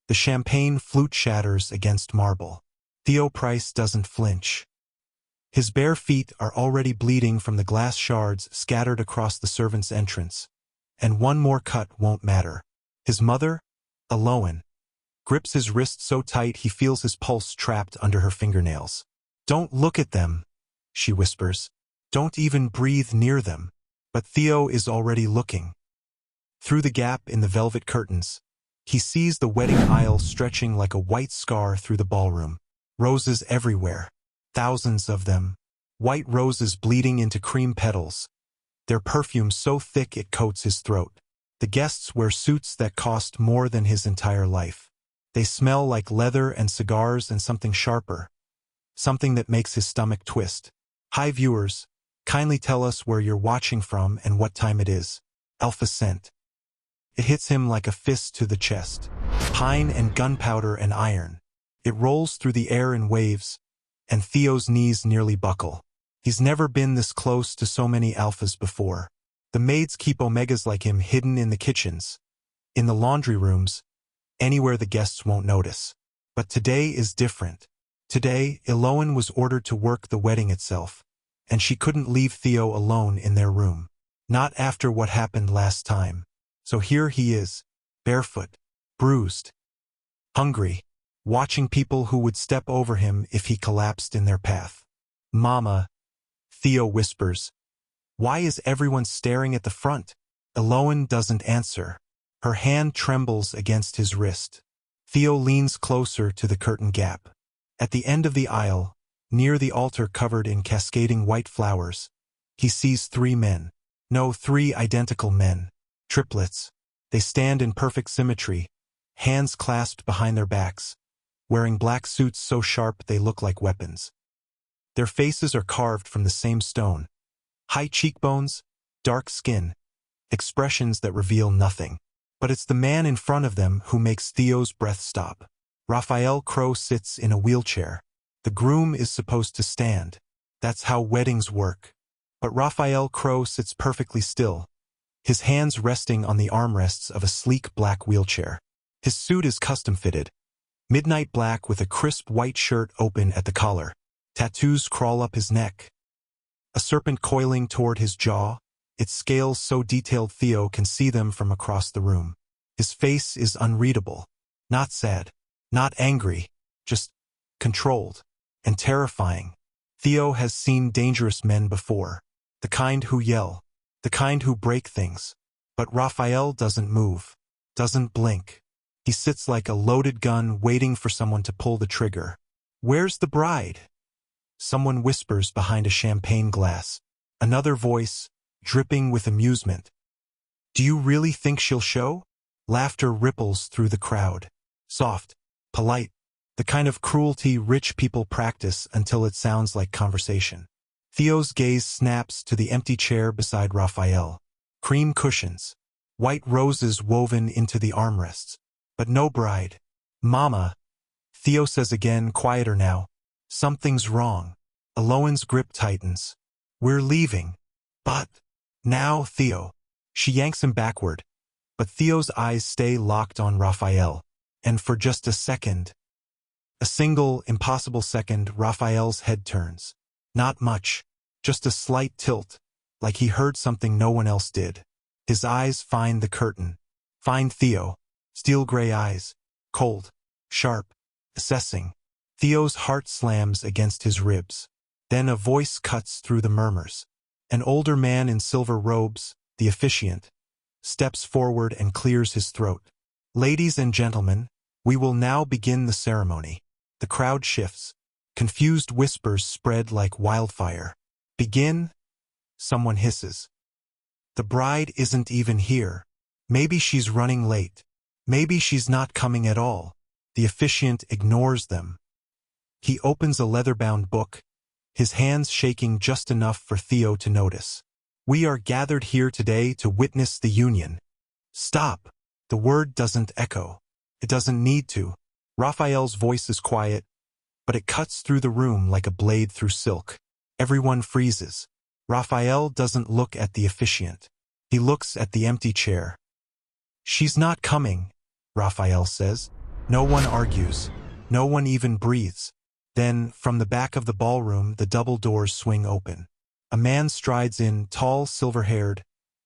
The champagne flute shatters against marble. Theo Pryce doesn't flinch. His bare feet are already bleeding from the glass shards scattered across the servants' entrance. And one more cut won't matter. His mother, Aloan, grips his wrist so tight he feels his pulse trapped under her fingernails. "Don't look at them," she whispers. "Don't even breathe near them." But Theo is already looking. Through the gap in the velvet curtains, he sees the wedding aisle stretching like a white scar through the ballroom. Roses everywhere. Thousands of them. White roses bleeding into cream petals. Their perfume so thick it coats his throat. The guests wear suits that cost more than his entire life. They smell like leather and cigars and something sharper. Something that makes his stomach twist. Hi viewers, kindly tell us where you're watching from and what time it is. Alpha Cent. It hits him like a fist to the chest. Pine and gunpowder and iron. It rolls through the air in waves, and Theo's knees nearly buckle. He's never been this close to so many alphas before. The maids keep Omegas like him hidden in the kitchens, in the laundry rooms, anywhere the guests won't notice. But today is different. Today, Aloan was ordered to work the wedding itself, and she couldn't leave Theo alone in their room. Not after what happened last time. So here he is, barefoot, bruised, hungry, watching people who would step over him if he collapsed in their path. "Mama," Theo whispers. "Why is everyone staring at the front?" Aloan doesn't answer. Her hand trembles against his wrist. Theo leans closer to the curtain gap. At the end of the aisle, near the altar covered in cascading white flowers, he sees 3 men. No, 3 identical men. Triplets. They stand in perfect symmetry, hands clasped behind their backs, wearing black suits so sharp they look like weapons. Their faces are carved from the same stone. High cheekbones, dark skin, expressions that reveal nothing. But it's the man in front of them who makes Theo's breath stop. Rafael Crowe sits in a wheelchair. The groom is supposed to stand. That's how weddings work. But Rafael Crowe sits perfectly still, his hands resting on the armrests of a sleek black wheelchair. His suit is custom-fitted, midnight black with a crisp white shirt open at the collar. Tattoos crawl up his neck. A serpent coiling toward his jaw, its scales so detailed Theo can see them from across the room. His face is unreadable. Not sad, not angry, just controlled and terrifying. Theo has seen dangerous men before. The kind who yell, the kind who break things. But Rafael doesn't move, doesn't blink. He sits like a loaded gun waiting for someone to pull the trigger. "Where's the bride?" Someone whispers behind a champagne glass. Another voice, dripping with amusement. "Do you really think she'll show?" Laughter ripples through the crowd. Soft, polite, the kind of cruelty rich people practice until it sounds like conversation. Theo's gaze snaps to the empty chair beside Rafael. Cream cushions, white roses woven into the armrests. But no bride. "Mama," Theo says again, quieter now. "Something's wrong." Aloan's grip tightens. "We're leaving." "But..." "Now, Theo." She yanks him backward. But Theo's eyes stay locked on Rafael. And for just a second, a single, impossible second, Rafael's head turns. Not much, just a slight tilt, like he heard something no one else did. His eyes find the curtain. Find Theo. Steel gray eyes. Cold. Sharp. Assessing. Theo's heart slams against his ribs. Then a voice cuts through the murmurs. An older man in silver robes, the officiant, steps forward and clears his throat. "Ladies and gentlemen, we will now begin the ceremony." The crowd shifts. Confused whispers spread like wildfire. "Begin?" Someone hisses. "The bride isn't even here. Maybe she's running late. Maybe she's not coming at all." The officiant ignores them. He opens a leather-bound book, his hands shaking just enough for Theo to notice. "We are gathered here today to witness the union." "Stop." The word doesn't echo. It doesn't need to. Raphael's voice is quiet, but it cuts through the room like a blade through silk. Everyone freezes. Raphael doesn't look at the officiant. He looks at the empty chair. "She's not coming," Raphael says. No one argues. No one even breathes. Then, from the back of the ballroom, the double doors swing open. A man strides in, tall, silver-haired,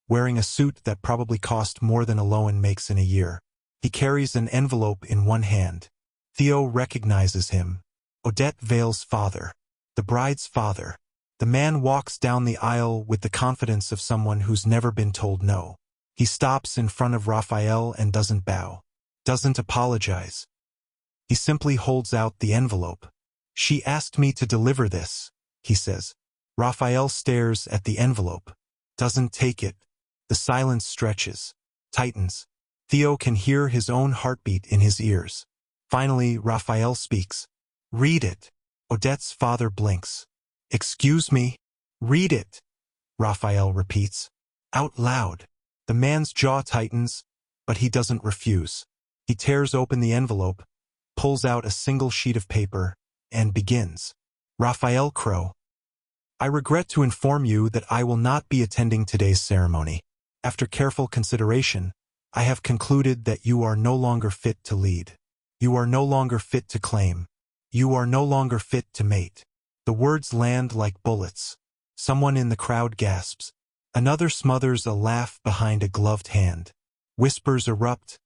wearing a suit that probably cost more than Aloan makes in a year. He carries an envelope in one hand. Theo recognizes him. Odette Vale's father. The bride's father. The man walks down the aisle with the confidence of someone who's never been told no. He stops in front of Rafael and doesn't bow. Doesn't apologize. He simply holds out the envelope. She asked me to deliver this, he says. Rafael stares at the envelope. Doesn't take it. The silence stretches. Tightens. Theo can hear his own heartbeat in his ears. Finally, Rafael speaks. Read it. Odette's father blinks. Excuse me? Read it. Rafael repeats. Out loud. The man's jaw tightens, but he doesn't refuse. He tears open the envelope, pulls out a single sheet of paper, and begins. Rafael Crowe. I regret to inform you that I will not be attending today's ceremony. After careful consideration, I have concluded that you are no longer fit to lead. You are no longer fit to claim. You are no longer fit to mate. The words land like bullets. Someone in the crowd gasps. Another smothers a laugh behind a gloved hand. Whispers erupt,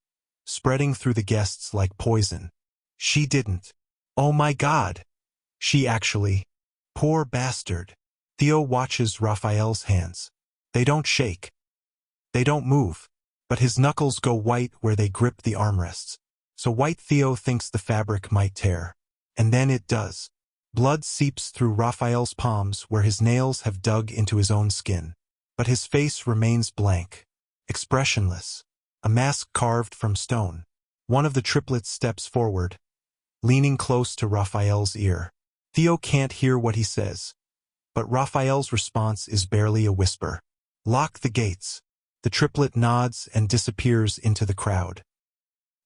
spreading through the guests like poison. She didn't. Oh my God. She actually. Poor bastard. Theo watches Rafael's hands. They don't shake. They don't move. But his knuckles go white where they grip the armrests. So white Theo thinks the fabric might tear. And then it does. Blood seeps through Rafael's palms where his nails have dug into his own skin. But his face remains blank. Expressionless. A mask carved from stone. One of the triplets steps forward, leaning close to Rafael's ear. Theo can't hear what he says. But Rafael's response is barely a whisper. Lock the gates. The triplet nods and disappears into the crowd.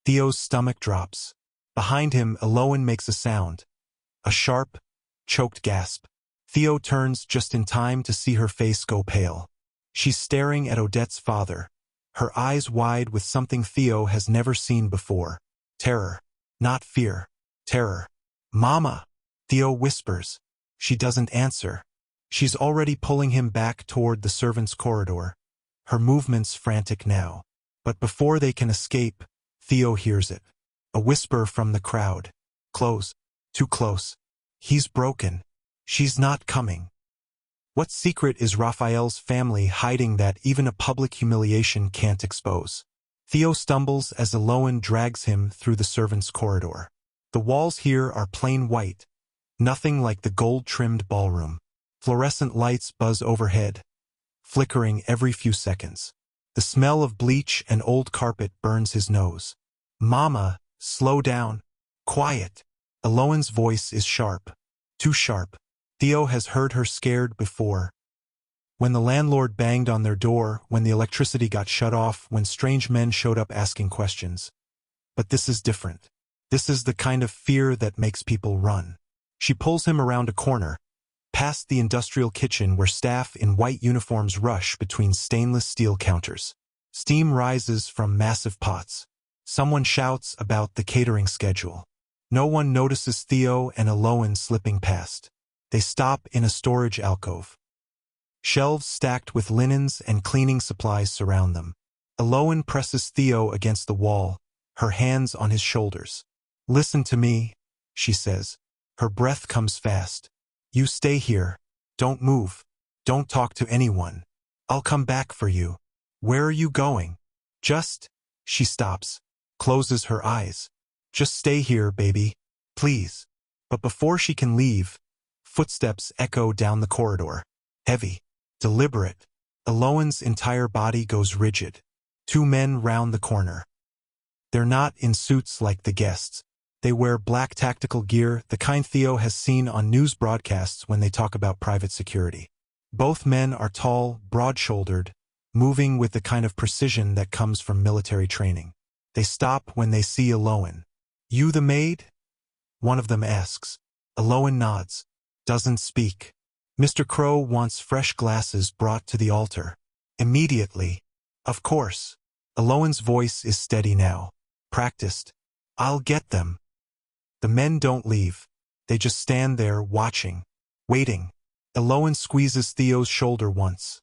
Theo's stomach drops. Behind him, Aloan makes a sound. A sharp, choked gasp. Theo turns just in time to see her face go pale. She's staring at Odette's father, her eyes wide with something Theo has never seen before. Terror. Not fear. Terror. Mama! Theo whispers. She doesn't answer. She's already pulling him back toward the servants' corridor. Her movements frantic now. But before they can escape, Theo hears it. A whisper from the crowd. Close. Too close. He's broken. She's not coming. What secret is Rafael's family hiding that even a public humiliation can't expose? Theo stumbles as Aloan drags him through the servants' corridor. The walls here are plain white, nothing like the gold-trimmed ballroom. Fluorescent lights buzz overhead, flickering every few seconds. The smell of bleach and old carpet burns his nose. Mama, slow down. Quiet. Aloan's voice is sharp. Too sharp. Theo has heard her scared before. When the landlord banged on their door, when the electricity got shut off, when strange men showed up asking questions. But this is different. This is the kind of fear that makes people run. She pulls him around a corner, past the industrial kitchen where staff in white uniforms rush between stainless steel counters. Steam rises from massive pots. Someone shouts about the catering schedule. No one notices Theo and Aloan slipping past. They stop in a storage alcove. Shelves stacked with linens and cleaning supplies surround them. Aloan presses Theo against the wall, her hands on his shoulders. Listen to me, she says. Her breath comes fast. You stay here. Don't move. Don't talk to anyone. I'll come back for you. Where are you going? Just... She stops, closes her eyes. Just stay here, baby. Please. But before she can leave, footsteps echo down the corridor. Heavy. Deliberate. Aloan's entire body goes rigid. Two men round the corner. They're not in suits like the guests. They wear black tactical gear, the kind Theo has seen on news broadcasts when they talk about private security. Both men are tall, broad-shouldered, moving with the kind of precision that comes from military training. They stop when they see Aloan. You the maid? One of them asks. Aloan nods. Doesn't speak. Mr. Crowe wants fresh glasses brought to the altar. Immediately. Of course. Aloan's voice is steady now. Practiced. I'll get them. The men don't leave. They just stand there, watching, waiting. Eloan squeezes Theo's shoulder once.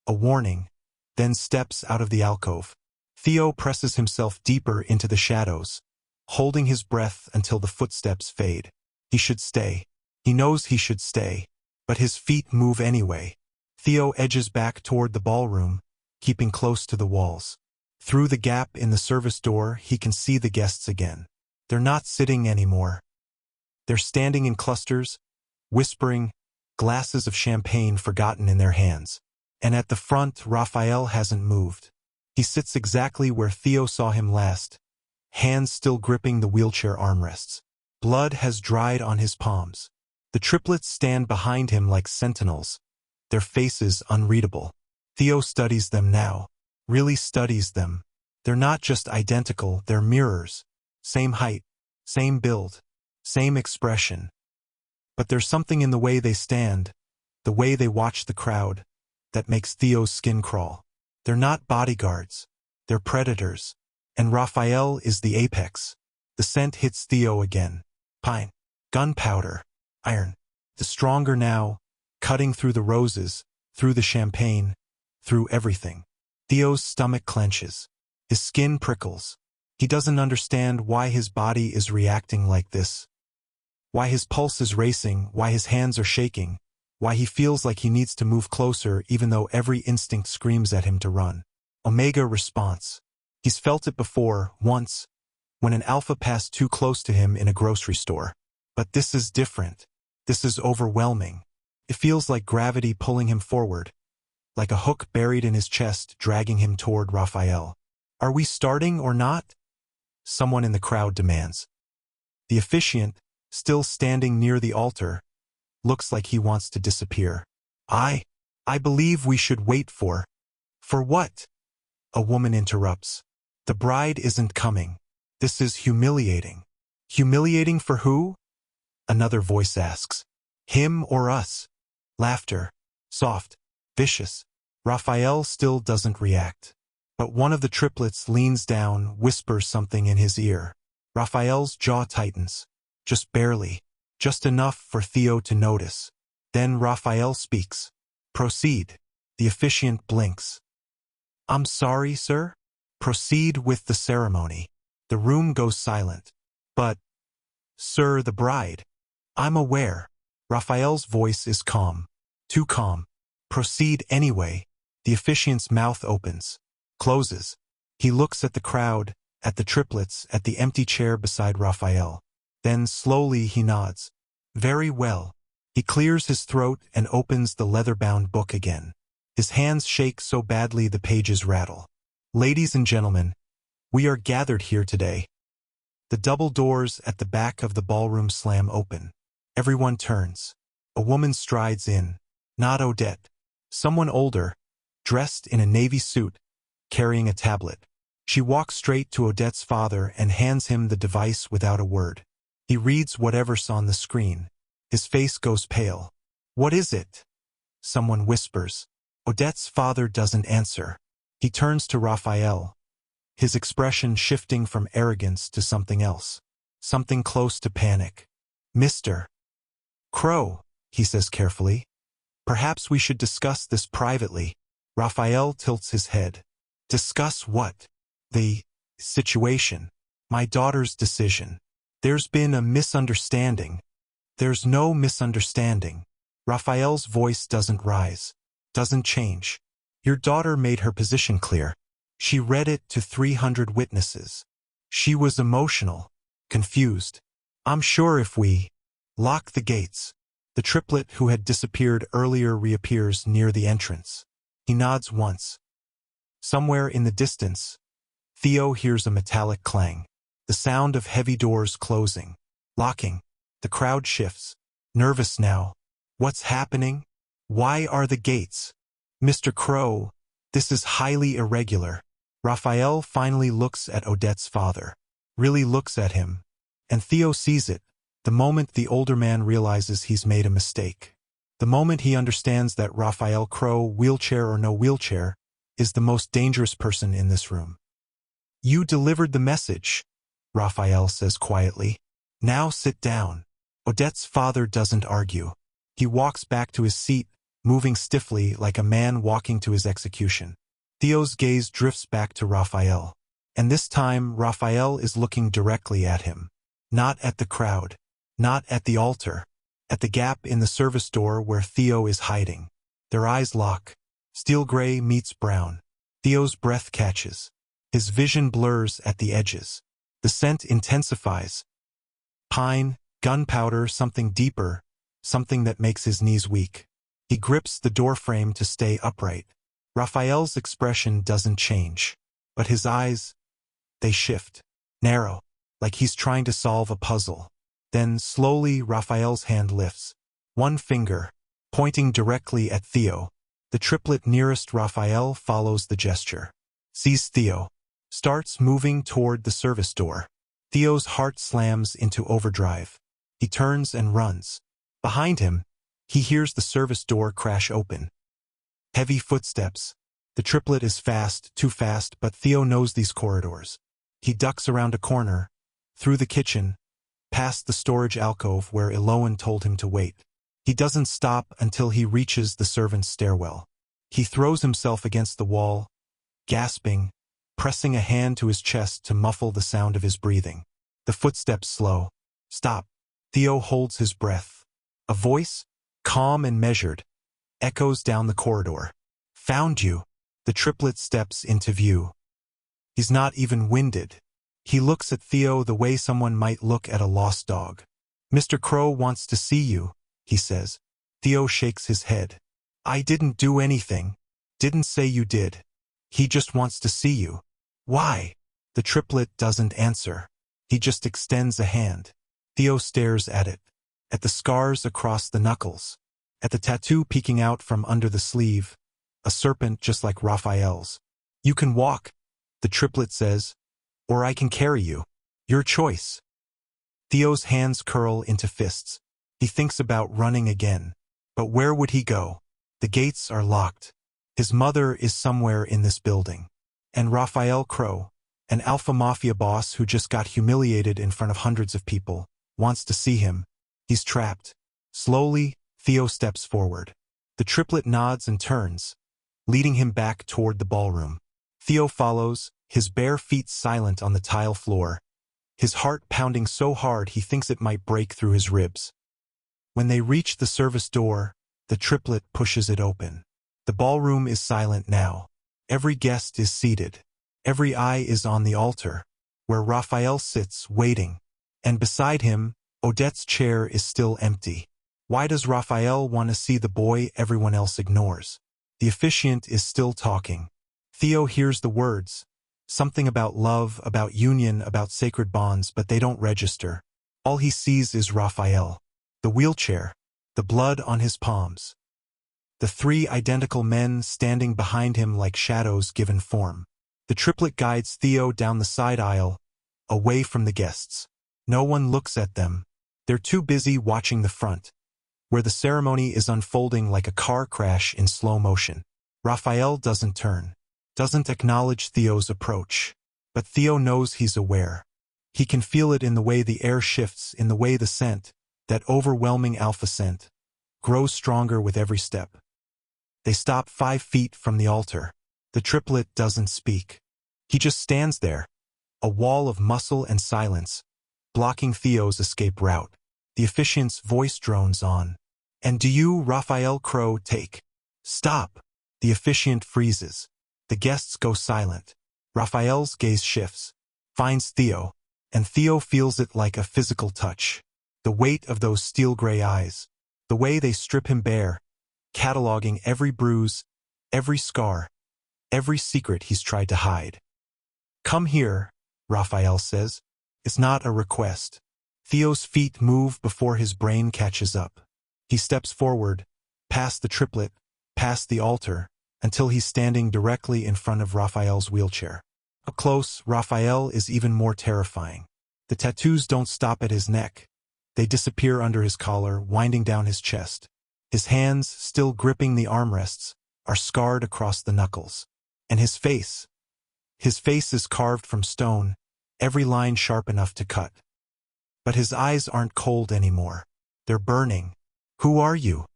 A warning, then steps out of the alcove. Theo presses himself deeper into the shadows, holding his breath until the footsteps fade. He should stay. He knows he should stay, but his feet move anyway. Theo edges back toward the ballroom, keeping close to the walls. Through the gap in the service door, he can see the guests again. They're not sitting anymore. They're standing in clusters, whispering, glasses of champagne forgotten in their hands. And at the front, Rafael hasn't moved. He sits exactly where Theo saw him last, hands still gripping the wheelchair armrests. Blood has dried on his palms. The triplets stand behind him like sentinels, their faces unreadable. Theo studies them now, really studies them. They're not just identical, they're mirrors. Same height, same build, same expression. But there's something in the way they stand, the way they watch the crowd, that makes Theo's skin crawl. They're not bodyguards, they're predators. And Rafael is the apex. The scent hits Theo again. Pine, gunpowder, iron. The stronger now, cutting through the roses, through the champagne, through everything. Theo's stomach clenches. His skin prickles. He doesn't understand why his body is reacting like this. Why his pulse is racing, why his hands are shaking, why he feels like he needs to move closer even though every instinct screams at him to run. Omega response. He's felt it before, once, when an alpha passed too close to him in a grocery store. But this is different. This is overwhelming. It feels like gravity pulling him forward, like a hook buried in his chest dragging him toward Rafael. Are we starting or not? Someone in the crowd demands. The officiant, still standing near the altar, looks like he wants to disappear. I believe we should wait for what? A woman interrupts. The bride isn't coming. This is humiliating. Humiliating for who? Another voice asks. Him or us? Laughter. Soft. Vicious. Rafael still doesn't react. But one of the triplets leans down, whispers something in his ear. Rafael's jaw tightens. Just barely. Just enough for Theo to notice. Then Rafael speaks. Proceed. The officiant blinks. I'm sorry, sir? Proceed with the ceremony. The room goes silent. But, sir, the bride. I'm aware. Rafael's voice is calm. Too calm. Proceed anyway. The officiant's mouth opens. Closes. He looks at the crowd, at the triplets, at the empty chair beside Rafael. Then slowly he nods. Very well. He clears his throat and opens the leather-bound book again. His hands shake so badly the pages rattle. Ladies and gentlemen, we are gathered here today. The double doors at the back of the ballroom slam open. Everyone turns. A woman strides in. Not Odette. Someone older, dressed in a navy suit, carrying a tablet. She walks straight to Odette's father and hands him the device without a word. He reads whatever's on the screen. His face goes pale. What is it? Someone whispers. Odette's father doesn't answer. He turns to Rafael, his expression shifting from arrogance to something else. Something close to panic. Mr. Crowe, he says carefully. Perhaps we should discuss this privately. Rafael tilts his head. Discuss what? The situation. My daughter's decision. There's been a misunderstanding. There's no misunderstanding. Rafael's voice doesn't rise, doesn't change. Your daughter made her position clear. She read it to 300 witnesses. She was emotional, confused. I'm sure if we lock the gates. The triplet who had disappeared earlier reappears near the entrance. He nods once. Somewhere in the distance, Theo hears a metallic clang. The sound of heavy doors closing, locking. The crowd shifts. Nervous now. What's happening? Why are the gates? Mr. Crowe, this is highly irregular. Rafael finally looks at Odette's father. Really looks at him. And Theo sees it. The moment the older man realizes he's made a mistake. The moment he understands that Rafael Crowe, wheelchair or no wheelchair, is the most dangerous person in this room. You delivered the message. Rafael says quietly. Now sit down. Odette's father doesn't argue. He walks back to his seat, moving stiffly like a man walking to his execution. Theo's gaze drifts back to Rafael. And this time, Rafael is looking directly at him. Not at the crowd. Not at the altar. At the gap in the service door where Theo is hiding. Their eyes lock. Steel gray meets brown. Theo's breath catches. His vision blurs at the edges. The scent intensifies. Pine, gunpowder, something deeper, something that makes his knees weak. He grips the doorframe to stay upright. Rafael's expression doesn't change. But his eyes, they shift. Narrow, like he's trying to solve a puzzle. Then, slowly, Rafael's hand lifts. One finger, pointing directly at Theo. The triplet nearest Rafael follows the gesture. Sees Theo. Starts moving toward the service door. Theo's heart slams into overdrive. He turns and runs. Behind him, he hears the service door crash open. Heavy footsteps. The triplet is fast, too fast, but Theo knows these corridors. He ducks around a corner, through the kitchen, past the storage alcove where Eloan told him to wait. He doesn't stop until he reaches the servants' stairwell. He throws himself against the wall, gasping, pressing a hand to his chest to muffle the sound of his breathing. The footsteps slow. Stop. Theo holds his breath. A voice, calm and measured, echoes down the corridor. Found you. The triplet steps into view. He's not even winded. He looks at Theo the way someone might look at a lost dog. Mr. Crowe wants to see you, he says. Theo shakes his head. I didn't do anything. Didn't say you did. He just wants to see you. Why? The triplet doesn't answer. He just extends a hand. Theo stares at it. At the scars across the knuckles. At the tattoo peeking out from under the sleeve. A serpent just like Raphael's. You can walk, the triplet says, or I can carry you. Your choice. Theo's hands curl into fists. He thinks about running again. But where would he go? The gates are locked. His mother is somewhere in this building. And Rafael Crowe, an alpha mafia boss who just got humiliated in front of hundreds of people, wants to see him. He's trapped. Slowly, Theo steps forward. The triplet nods and turns, leading him back toward the ballroom. Theo follows, his bare feet silent on the tile floor, his heart pounding so hard he thinks it might break through his ribs. When they reach the service door, the triplet pushes it open. The ballroom is silent now. Every guest is seated. Every eye is on the altar, where Rafael sits, waiting. And beside him, Odette's chair is still empty. Why does Rafael want to see the boy everyone else ignores? The officiant is still talking. Theo hears the words. Something about love, about union, about sacred bonds, but they don't register. All he sees is Rafael. The wheelchair. The blood on his palms. The three identical men standing behind him like shadows given form. The triplet guides Theo down the side aisle, away from the guests. No one looks at them. They're too busy watching the front, where the ceremony is unfolding like a car crash in slow motion. Rafael doesn't turn, doesn't acknowledge Theo's approach. But Theo knows he's aware. He can feel it in the way the air shifts, in the way the scent, that overwhelming alpha scent, grows stronger with every step. They stop 5 feet from the altar. The triplet doesn't speak. He just stands there, a wall of muscle and silence, blocking Theo's escape route. The officiant's voice drones on. And do you, Rafael Crowe, take? Stop. The officiant freezes. The guests go silent. Rafael's gaze shifts, finds Theo, and Theo feels it like a physical touch. The weight of those steel gray eyes. The way they strip him bare, cataloging every bruise, every scar, every secret he's tried to hide. Come here, Rafael says. It's not a request. Theo's feet move before his brain catches up. He steps forward, past the triplet, past the altar, until he's standing directly in front of Rafael's wheelchair. Up close, Rafael is even more terrifying. The tattoos don't stop at his neck. They disappear under his collar, winding down his chest. His hands, still gripping the armrests, are scarred across the knuckles. And his face is carved from stone, every line sharp enough to cut. But his eyes aren't cold anymore. They're burning. "Who are you?"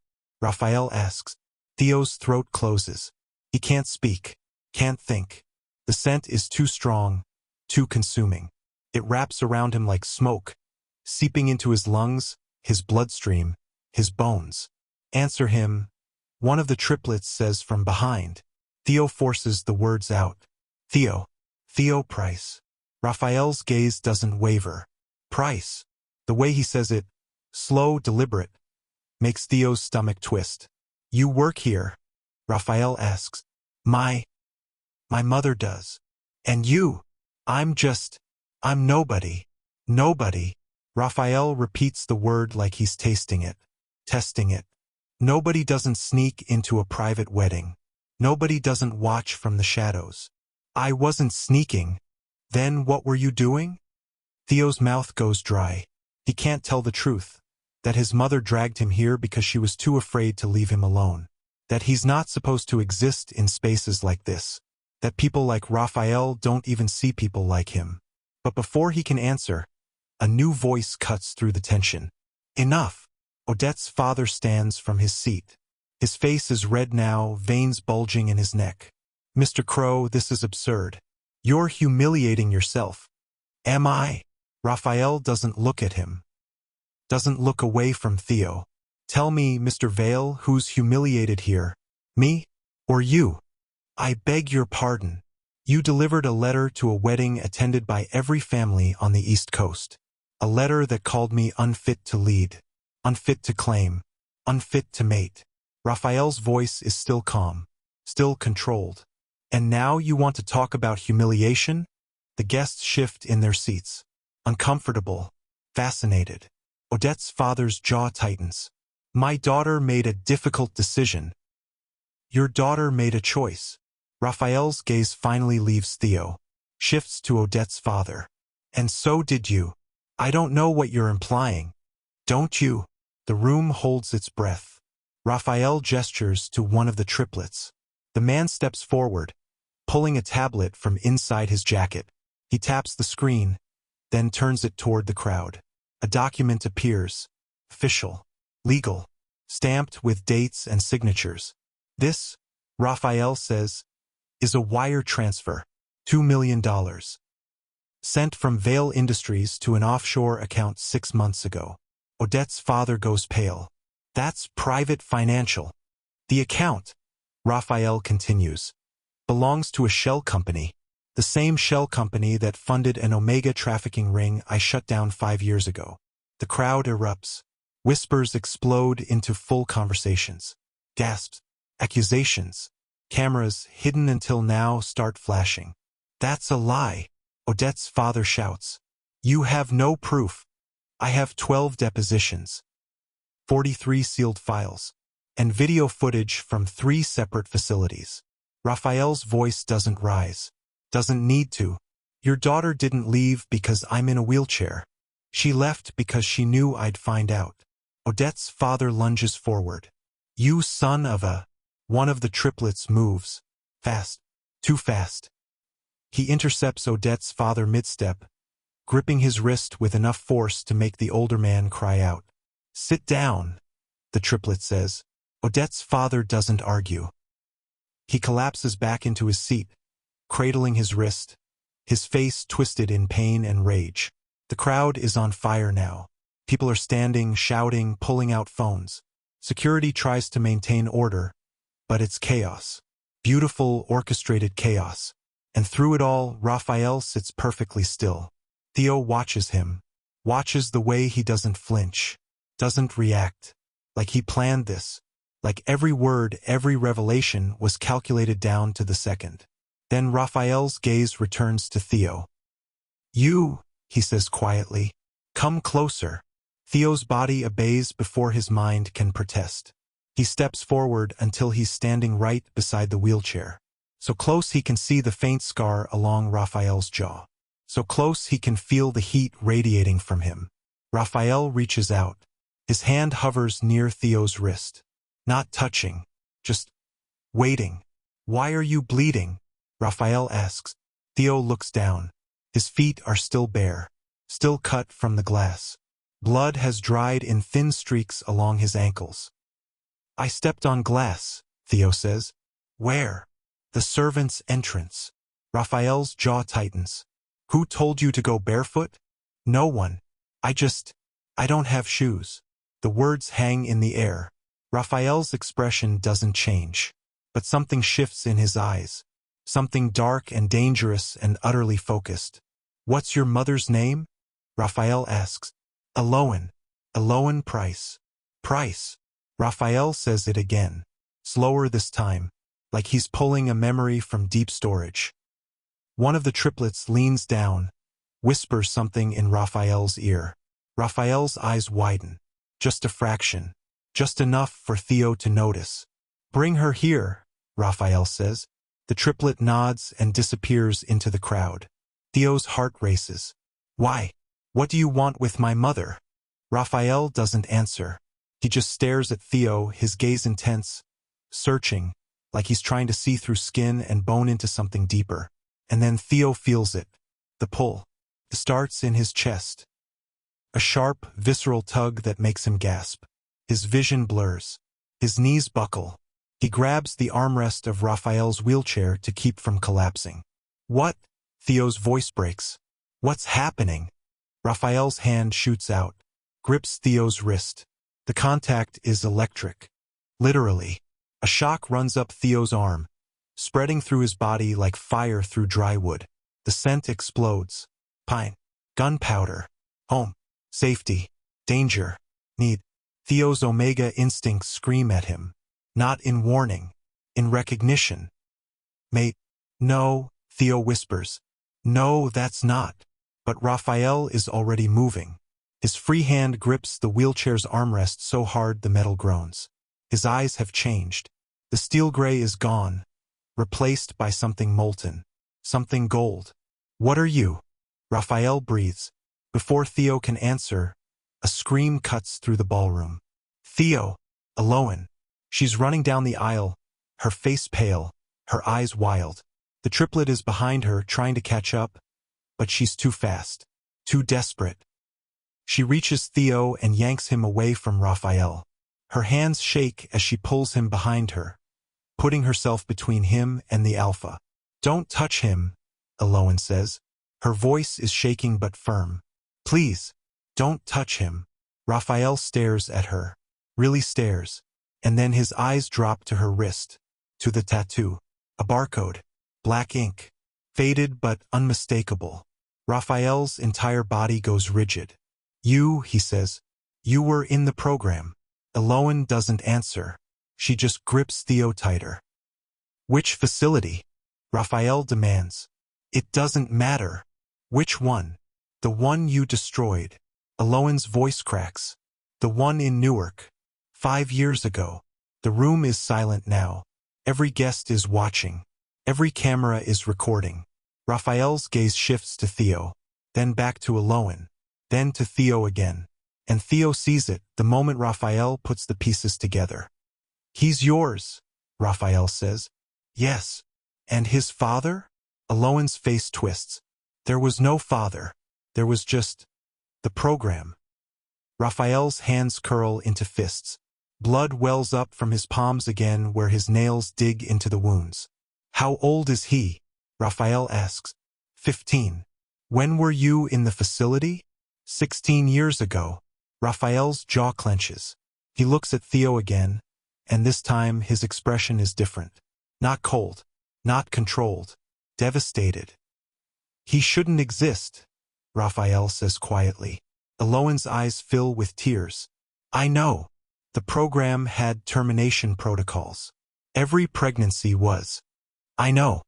Rafael asks. Theo's throat closes. He can't speak, can't think. The scent is too strong, too consuming. It wraps around him like smoke, seeping into his lungs, his bloodstream, his bones. "Answer him," one of the triplets says from behind. Theo forces the words out. "Theo. Theo Pryce." Rafael's gaze doesn't waver. "Pryce." The way he says it, slow, deliberate, makes Theo's stomach twist. "You work here?" Rafael asks. My mother does. "And you?" I'm nobody. Nobody." Rafael repeats the word like he's tasting it, testing it. "Nobody doesn't sneak into a private wedding. Nobody doesn't watch from the shadows." "I wasn't sneaking. Then what were you doing?" Theo's mouth goes dry. He can't tell the truth. That his mother dragged him here because she was too afraid to leave him alone. That he's not supposed to exist in spaces like this. That people like Rafael don't even see people like him. But before he can answer, a new voice cuts through the tension. "Enough." Odette's father stands from his seat. His face is red now, veins bulging in his neck. "Mr. Crowe, this is absurd. You're humiliating yourself." "Am I?" Rafael doesn't look at him. Doesn't look away from Theo. "Tell me, Mr. Vale, who's humiliated here? Me? Or you?" "I beg your pardon. You delivered a letter to a wedding attended by every family on the East Coast. A letter that called me unfit to lead, unfit to claim, unfit to mate." Rafael's voice is still calm, still controlled. "And now you want to talk about humiliation?" The guests shift in their seats. Uncomfortable, fascinated. Odette's father's jaw tightens. "My daughter made a difficult decision." "Your daughter made a choice." Rafael's gaze finally leaves Theo, shifts to Odette's father. "And so did you." "I don't know what you're implying." "Don't you?" The room holds its breath. Rafael gestures to one of the triplets. The man steps forward, pulling a tablet from inside his jacket. He taps the screen, then turns it toward the crowd. A document appears, official, legal, stamped with dates and signatures. "This," Rafael says, "is a wire transfer, $2 million. Sent from Vale Industries to an offshore account 6 months ago." Odette's father goes pale. "That's private financial." "The account," Rafael continues, "belongs to a shell company. The same shell company that funded an Omega trafficking ring I shut down 5 years ago." The crowd erupts. Whispers explode into full conversations. Gasps, accusations. Cameras, hidden until now, start flashing. "That's a lie," Odette's father shouts. "You have no proof." "I have 12 depositions, 43 sealed files, and video footage from 3 separate facilities." Rafael's voice doesn't rise. Doesn't need to. "Your daughter didn't leave because I'm in a wheelchair. She left because she knew I'd find out." Odette's father lunges forward. "You son of a..." One of the triplets moves. Fast. Too fast. He intercepts Odette's father mid-step, gripping his wrist with enough force to make the older man cry out. "Sit down," the triplet says. Odette's father doesn't argue. He collapses back into his seat, cradling his wrist, his face twisted in pain and rage. The crowd is on fire now. People are standing, shouting, pulling out phones. Security tries to maintain order, but it's chaos. Beautiful, orchestrated chaos. And through it all, Rafael sits perfectly still. Theo watches him, watches the way he doesn't flinch, doesn't react. Like he planned this. Like every word, every revelation was calculated down to the second. Then Rafael's gaze returns to Theo. "You," he says quietly, "come closer." Theo's body obeys before his mind can protest. He steps forward until he's standing right beside the wheelchair. So close he can see the faint scar along Rafael's jaw. So close he can feel the heat radiating from him. Rafael reaches out. His hand hovers near Theo's wrist. Not touching, just waiting. "Why are you bleeding?" Rafael asks. Theo looks down. His feet are still bare, still cut from the glass. Blood has dried in thin streaks along his ankles. I stepped on glass, Theo says. Where? The servant's entrance. Rafael's jaw tightens. Who told you to go barefoot? No one. I don't have shoes. The words hang in the air. Rafael's expression doesn't change, but something shifts in his eyes. Something dark and dangerous and utterly focused. What's your mother's name? Rafael asks. Eloan. Eloan Pryce. Pryce. Rafael says it again, slower this time, like he's pulling a memory from deep storage. One of the triplets leans down, whispers something in Rafael's ear. Rafael's eyes widen. Just a fraction. Just enough for Theo to notice. Bring her here, Rafael says. The triplet nods and disappears into the crowd. Theo's heart races. Why? What do you want with my mother? Rafael doesn't answer. He just stares at Theo, his gaze intense, searching, like he's trying to see through skin and bone into something deeper. And then Theo feels it. The pull. It starts in his chest. A sharp, visceral tug that makes him gasp. His vision blurs. His knees buckle. He grabs the armrest of Rafael's wheelchair to keep from collapsing. What? Theo's voice breaks. What's happening? Rafael's hand shoots out, grips Theo's wrist. The contact is electric. Literally. A shock runs up Theo's arm, spreading through his body like fire through dry wood. The scent explodes. Pine. Gunpowder. Home. Safety. Danger. Need. Theo's Omega instincts scream at him. Not in warning. In recognition. Mate. No, Theo whispers. No, that's not. But Rafael is already moving. His free hand grips the wheelchair's armrest so hard the metal groans. His eyes have changed. The steel gray is gone, replaced by something molten, something gold. What are you? Rafael breathes. Before Theo can answer, a scream cuts through the ballroom. Theo! Eloan! She's running down the aisle, her face pale, her eyes wild. The triplet is behind her, trying to catch up, but she's too fast, too desperate. She reaches Theo and yanks him away from Rafael. Her hands shake as she pulls him behind her, putting herself between him and the alpha. Don't touch him, Eloan says. Her voice is shaking but firm. Please, don't touch him. Rafael stares at her, really stares, and then his eyes drop to her wrist, to the tattoo. A barcode, black ink, faded but unmistakable. Rafael's entire body goes rigid. You, he says, you were in the program. Eloan doesn't answer. She just grips Theo tighter. Which facility? Rafael demands. It doesn't matter. Which one? The one you destroyed. Eloan's voice cracks. The one in Newark. 5 years ago. The room is silent now. Every guest is watching. Every camera is recording. Rafael's gaze shifts to Theo, then back to Eloan, then to Theo again. And Theo sees it the moment Rafael puts the pieces together. He's yours, Rafael says. Yes. And his father? Eloan's face twists. There was no father. There was just the program. Rafael's hands curl into fists. Blood wells up from his palms again where his nails dig into the wounds. How old is he? Rafael asks. 15. When were you in the facility? 16 years ago. Rafael's jaw clenches. He looks at Theo again, and this time his expression is different. Not cold, not controlled, devastated. He shouldn't exist, Rafael says quietly. Eloan's eyes fill with tears. I know. The program had termination protocols. Every pregnancy was. I know.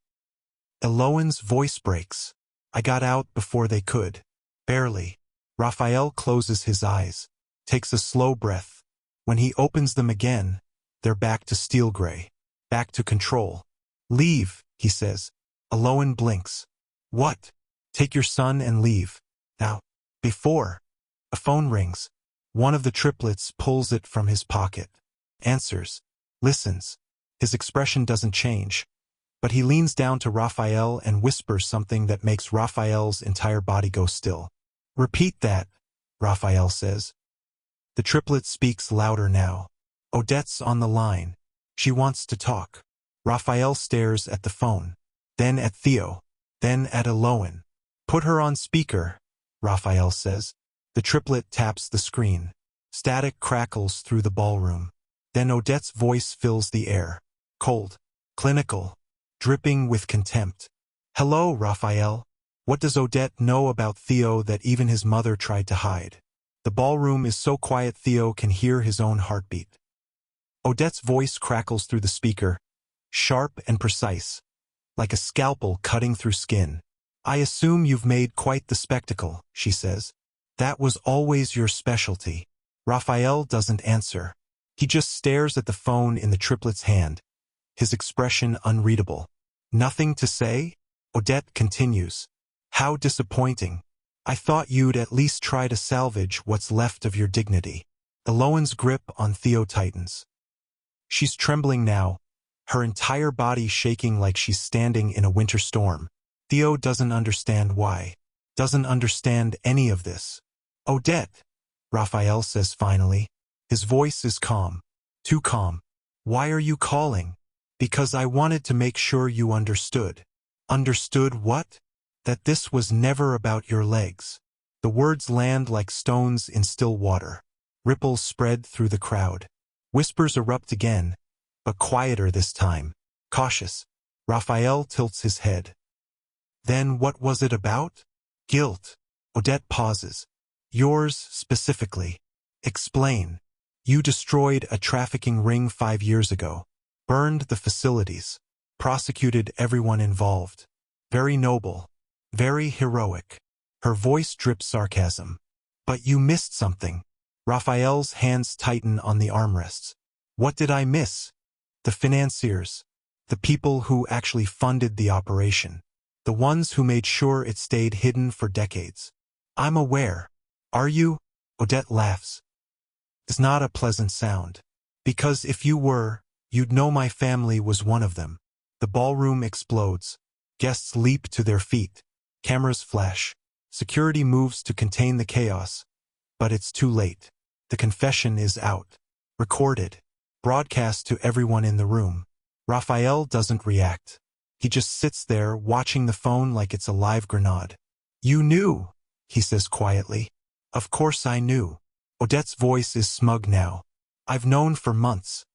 Eloan's voice breaks. I got out before they could. Barely. Rafael closes his eyes, takes a slow breath. When he opens them again, they're back to steel gray, back to control. Leave, he says. Eloan blinks. What? Take your son and leave. Now. Before. A phone rings. One of the triplets pulls it from his pocket. Answers. Listens. His expression doesn't change, but he leans down to Rafael and whispers something that makes Rafael's entire body go still. "Repeat that," Rafael says. The triplet speaks louder now. Odette's on the line. She wants to talk. Rafael stares at the phone, then at Theo, then at Eloan. "Put her on speaker," Rafael says. The triplet taps the screen. Static crackles through the ballroom. Then Odette's voice fills the air. Cold, clinical, dripping with contempt. "Hello, Rafael." What does Odette know about Theo that even his mother tried to hide? The ballroom is so quiet Theo can hear his own heartbeat. Odette's voice crackles through the speaker, sharp and precise, like a scalpel cutting through skin. "I assume you've made quite the spectacle," she says. "That was always your specialty." Rafael doesn't answer. He just stares at the phone in the triplet's hand, his expression unreadable. "Nothing to say?" Odette continues. "How disappointing. I thought you'd at least try to salvage what's left of your dignity." Eloan's grip on Theo tightens. She's trembling now, her entire body shaking like she's standing in a winter storm. Theo doesn't understand why, doesn't understand any of this. "Odette," Rafael says finally. His voice is calm, too calm. "Why are you calling?" "Because I wanted to make sure you understood." "Understood what?" "That this was never about your legs." The words land like stones in still water. Ripples spread through the crowd. Whispers erupt again, but quieter this time. Cautious. Rafael tilts his head. "Then what was it about?" "Guilt." Odette pauses. "Yours specifically." "Explain." "You destroyed a trafficking ring 5 years ago. Burned the facilities. Prosecuted everyone involved. Very noble. Very heroic." Her voice drips sarcasm. "But you missed something." Rafael's hands tighten on the armrests. "What did I miss?" "The financiers. The people who actually funded the operation. The ones who made sure it stayed hidden for decades." "I'm aware." "Are you?" Odette laughs. It's not a pleasant sound. "Because if you were, you'd know my family was one of them." The ballroom explodes. Guests leap to their feet. Cameras flash. Security moves to contain the chaos. But it's too late. The confession is out. Recorded. Broadcast to everyone in the room. Rafael doesn't react. He just sits there watching the phone like it's a live grenade. "You knew," he says quietly. "Of course I knew." Odette's voice is smug now. "I've known for months.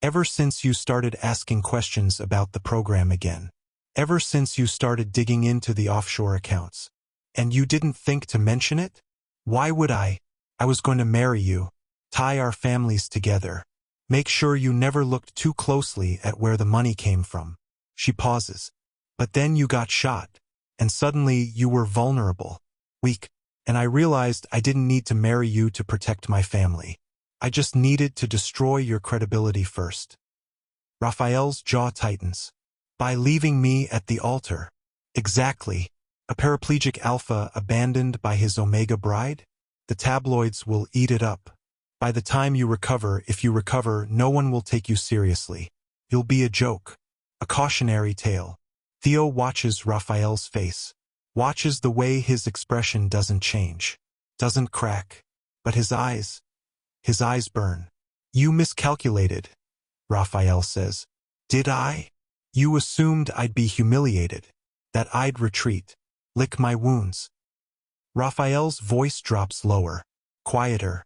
Ever since you started asking questions about the program again. Ever since you started digging into the offshore accounts. And you didn't think to mention it? Why would I? I was going to marry you. Tie our families together. Make sure you never looked too closely at where the money came from." She pauses. "But then you got shot. And suddenly you were vulnerable. Weak. And I realized I didn't need to marry you to protect my family. I just needed to destroy your credibility first." Rafael's jaw tightens. "By leaving me at the altar." "Exactly. A paraplegic alpha abandoned by his Omega bride? The tabloids will eat it up. By the time you recover, if you recover, no one will take you seriously. You'll be a joke. A cautionary tale." Theo watches Rafael's face. Watches the way his expression doesn't change. Doesn't crack. But his eyes burn. "You miscalculated," Rafael says. "Did I? You assumed I'd be humiliated. That I'd retreat. Lick my wounds." Rafael's voice drops lower. Quieter.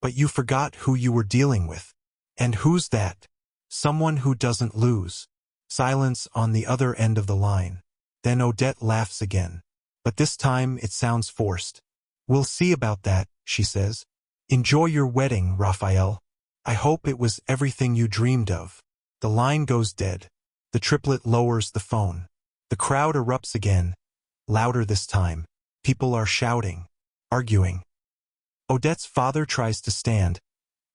"But you forgot who you were dealing with." "And who's that?" "Someone who doesn't lose." Silence on the other end of the line. Then Odette laughs again. But this time it sounds forced. "We'll see about that," she says. "Enjoy your wedding, Rafael. I hope it was everything you dreamed of." The line goes dead. The triplet lowers the phone. The crowd erupts again. Louder this time. People are shouting. Arguing. Odette's father tries to stand,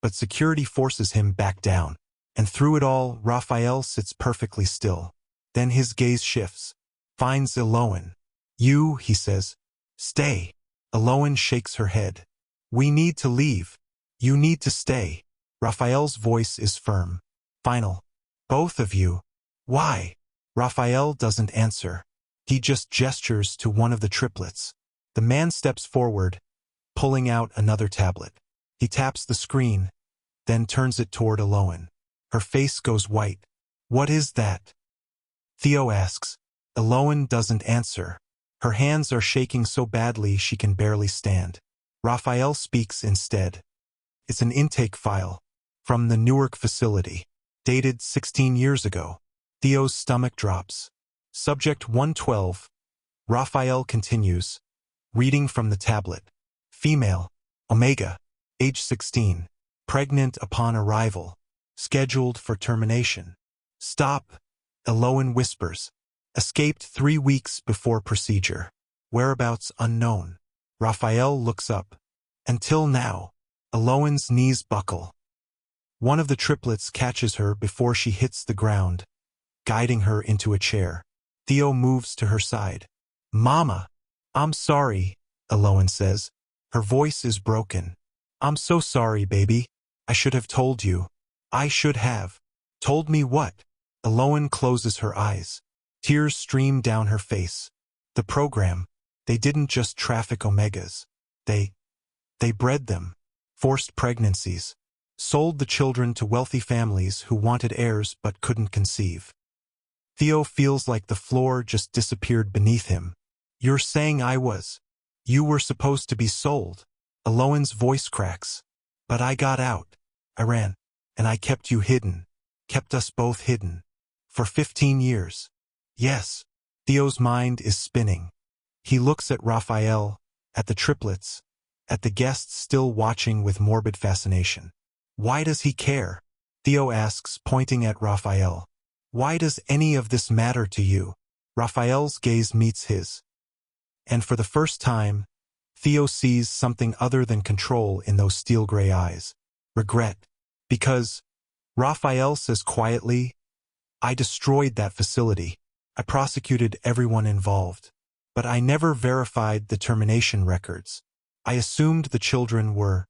but security forces him back down. And through it all, Rafael sits perfectly still. Then his gaze shifts. Finds Eloan. "You," he says. "Stay." Eloan shakes her head. "We need to leave. You need to stay." Rafael's voice is firm. Final. "Both of you." "Why?" Rafael doesn't answer. He just gestures to one of the triplets. The man steps forward, pulling out another tablet. He taps the screen, then turns it toward Eloan. Her face goes white. "What is that?" Theo asks. Eloan doesn't answer. Her hands are shaking so badly she can barely stand. Rafael speaks instead. It's an intake file from the Newark facility, dated 16 years ago. Theo's stomach drops. Subject 112. Rafael continues, reading from the tablet. Female, Omega, age 16, pregnant upon arrival, scheduled for termination. Stop, Eloan whispers. Escaped 3 weeks before procedure. Whereabouts unknown. Rafael looks up. Until now. Eloan's knees buckle. One of the triplets catches her before she hits the ground, guiding her into a chair. Theo moves to her side. "Mama, I'm sorry," Eloan says. Her voice is broken. "I'm so sorry, baby. I should have told you." "I should have." "Told me what?" Eloan closes her eyes. Tears stream down her face. "The program. They didn't just traffic Omegas. They bred them. Forced pregnancies. Sold the children to wealthy families who wanted heirs but couldn't conceive." Theo feels like the floor just disappeared beneath him. "You're saying you were supposed to be sold?" Eloan's voice cracks. "But I got out. I ran. And I kept you hidden. Kept us both hidden. For 15 years. Yes." Theo's mind is spinning. He looks at Rafael, at the triplets, at the guests still watching with morbid fascination. "Why does he care?" Theo asks, pointing at Rafael. "Why does any of this matter to you?" Rafael's gaze meets his. And for the first time, Theo sees something other than control in those steel-gray eyes. Regret. Because, Rafael says quietly, "I destroyed that facility. I prosecuted everyone involved. But I never verified the termination records. I assumed the children were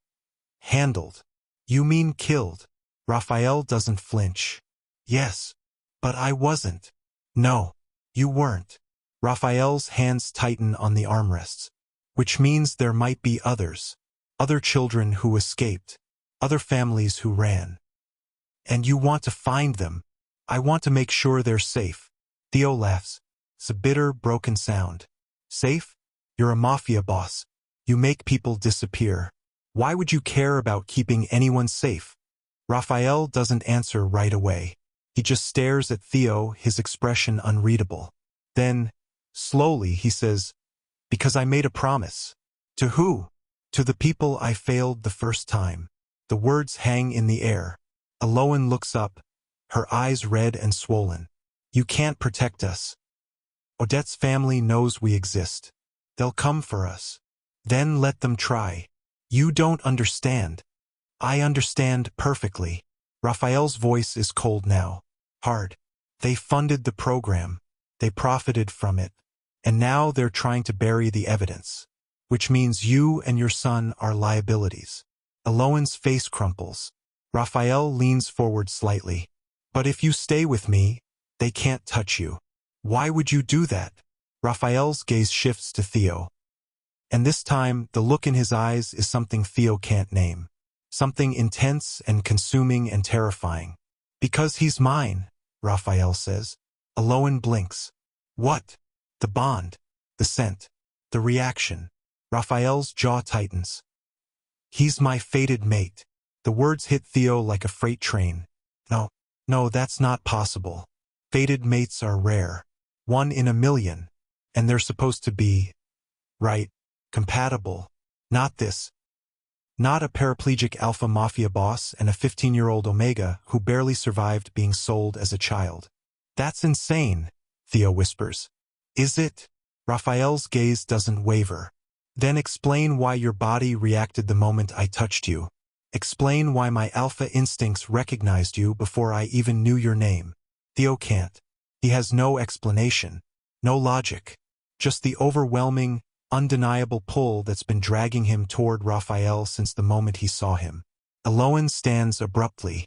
handled." "You mean killed?" Rafael doesn't flinch. "Yes. But I wasn't." "No. You weren't." Rafael's hands tighten on the armrests. "Which means there might be others. Other children who escaped. Other families who ran. And you want to find them. I want to make sure they're safe." Theo laughs. It's a bitter, broken sound. "Safe? You're a mafia boss. You make people disappear. Why would you care about keeping anyone safe?" Rafael doesn't answer right away. He just stares at Theo, his expression unreadable. Then, slowly, he says, "Because I made a promise." "To who?" "To the people I failed the first time." The words hang in the air. Eloan looks up, her eyes red and swollen. "You can't protect us. Odette's family knows we exist. They'll come for us. Then let them try. You don't understand." "I understand perfectly." Rafael's voice is cold now. Hard. "They funded the program. They profited from it. And now they're trying to bury the evidence. Which means you and your son are liabilities." Eloan's face crumples. Rafael leans forward slightly. "But if you stay with me, they can't touch you." "Why would you do that?" Rafael's gaze shifts to Theo. And this time, the look in his eyes is something Theo can't name. Something intense and consuming and terrifying. "Because he's mine," Rafael says. Eloan blinks. "What?" "The bond. The scent. The reaction." Rafael's jaw tightens. "He's my fated mate." The words hit Theo like a freight train. No, that's not possible. Fated mates are rare. 1 in a million. And they're supposed to be, right, compatible. Not this. Not a paraplegic alpha mafia boss and a 15-year-old Omega who barely survived being sold as a child. "That's insane," Theo whispers. "Is it?" Rafael's gaze doesn't waver. "Then explain why your body reacted the moment I touched you. Explain why my alpha instincts recognized you before I even knew your name." Theo can't. He has no explanation. No logic. Just the overwhelming, undeniable pull that's been dragging him toward Rafael since the moment he saw him. Eloan stands abruptly.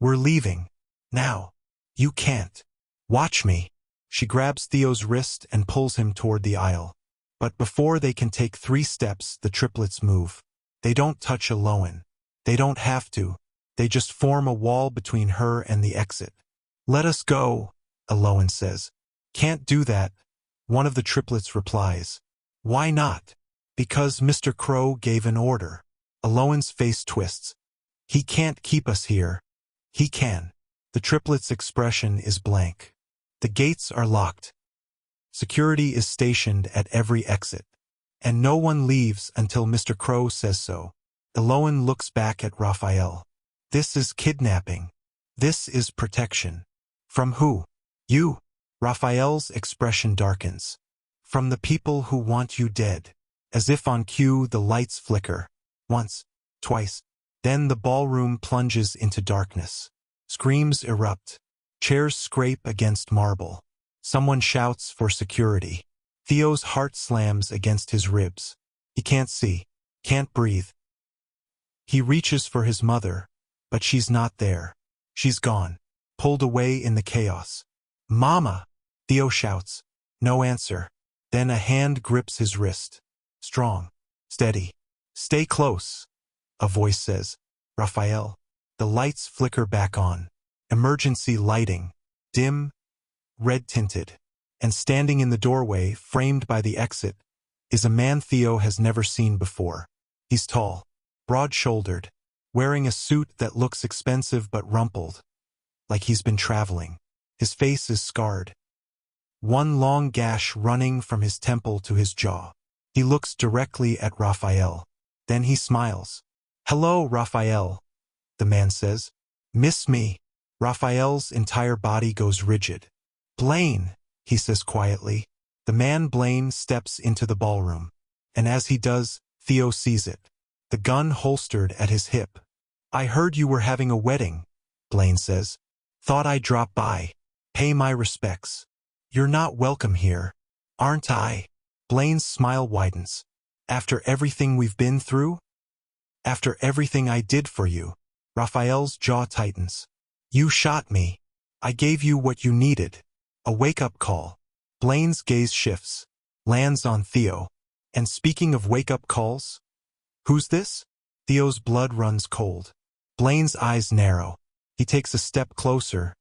"We're leaving. Now. You can't." Watch me. She grabs Theo's wrist and pulls him toward the aisle. But before they can take 3 steps, the triplets move. They don't touch Aloan. They don't have to. They just form a wall between her and the exit. Let us go, Aloan says. Can't do that, one of the triplets replies. Why not? Because Mr. Crowe gave an order. Aloan's face twists. He can't keep us here. He can. The triplet's expression is blank. The gates are locked. Security is stationed at every exit. And no one leaves until Mr. Crowe says so. Aloan looks back at Rafael. This is kidnapping. This is protection. From who? You. Rafael's expression darkens. From the people who want you dead. As if on cue, the lights flicker. Once, twice. Then the ballroom plunges into darkness. Screams erupt. Chairs scrape against marble. Someone shouts for security. Theo's heart slams against his ribs. He can't see, can't breathe. He reaches for his mother, but she's not there. She's gone, pulled away in the chaos. Mama! Theo shouts. No answer. Then a hand grips his wrist. Strong. Steady. Stay close. A voice says. Rafael. The lights flicker back on. Emergency lighting. Dim. Red-tinted. And standing in the doorway, framed by the exit, is a man Theo has never seen before. He's tall. Broad-shouldered. Wearing a suit that looks expensive but rumpled. Like he's been traveling. His face is scarred. One long gash running from his temple to his jaw. He looks directly at Rafael. Then he smiles. Hello, Rafael, the man says. Miss me? Rafael's entire body goes rigid. Blaine, he says quietly. The man Blaine steps into the ballroom. And as he does, Theo sees it. The gun holstered at his hip. I heard you were having a wedding, Blaine says. Thought I'd drop by. Pay my respects. You're not welcome here, aren't I? Blaine's smile widens. After everything we've been through? After everything I did for you. Rafael's jaw tightens. You shot me. I gave you what you needed. A wake-up call. Blaine's gaze shifts. Lands on Theo. And speaking of wake-up calls? Who's this? Theo's blood runs cold. Blaine's eyes narrow. He takes a step closer,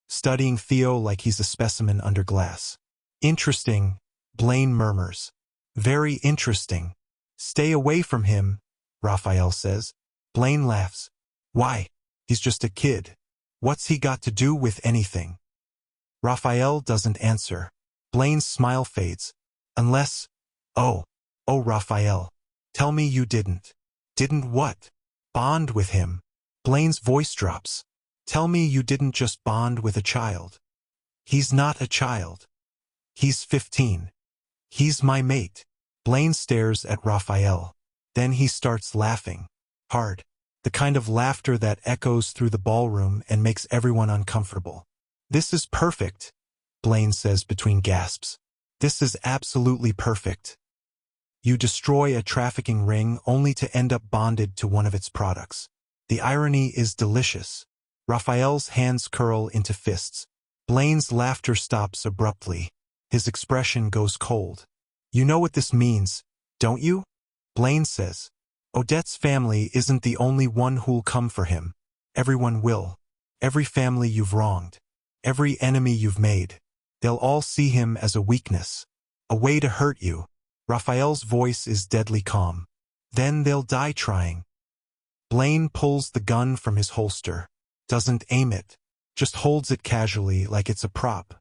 studying Theo like he's a specimen under glass. Interesting, Blaine murmurs. Very interesting. Stay away from him, Rafael says. Blaine laughs. Why? He's just a kid. What's he got to do with anything? Rafael doesn't answer. Blaine's smile fades. Unless... Oh, Rafael. Tell me you didn't. Didn't what? Bond with him. Blaine's voice drops. Tell me you didn't just bond with a child. He's not a child. He's 15. He's my mate. Blaine stares at Rafael. Then he starts laughing. Hard. The kind of laughter that echoes through the ballroom and makes everyone uncomfortable. This is perfect, Blaine says between gasps. This is absolutely perfect. You destroy a trafficking ring only to end up bonded to one of its products. The irony is delicious. Rafael's hands curl into fists. Blaine's laughter stops abruptly. His expression goes cold. You know what this means, don't you? Blaine says. Odette's family isn't the only one who'll come for him. Everyone will. Every family you've wronged. Every enemy you've made. They'll all see him as a weakness. A way to hurt you. Rafael's voice is deadly calm. Then they'll die trying. Blaine pulls the gun from his holster. Doesn't aim it. Just holds it casually like it's a prop.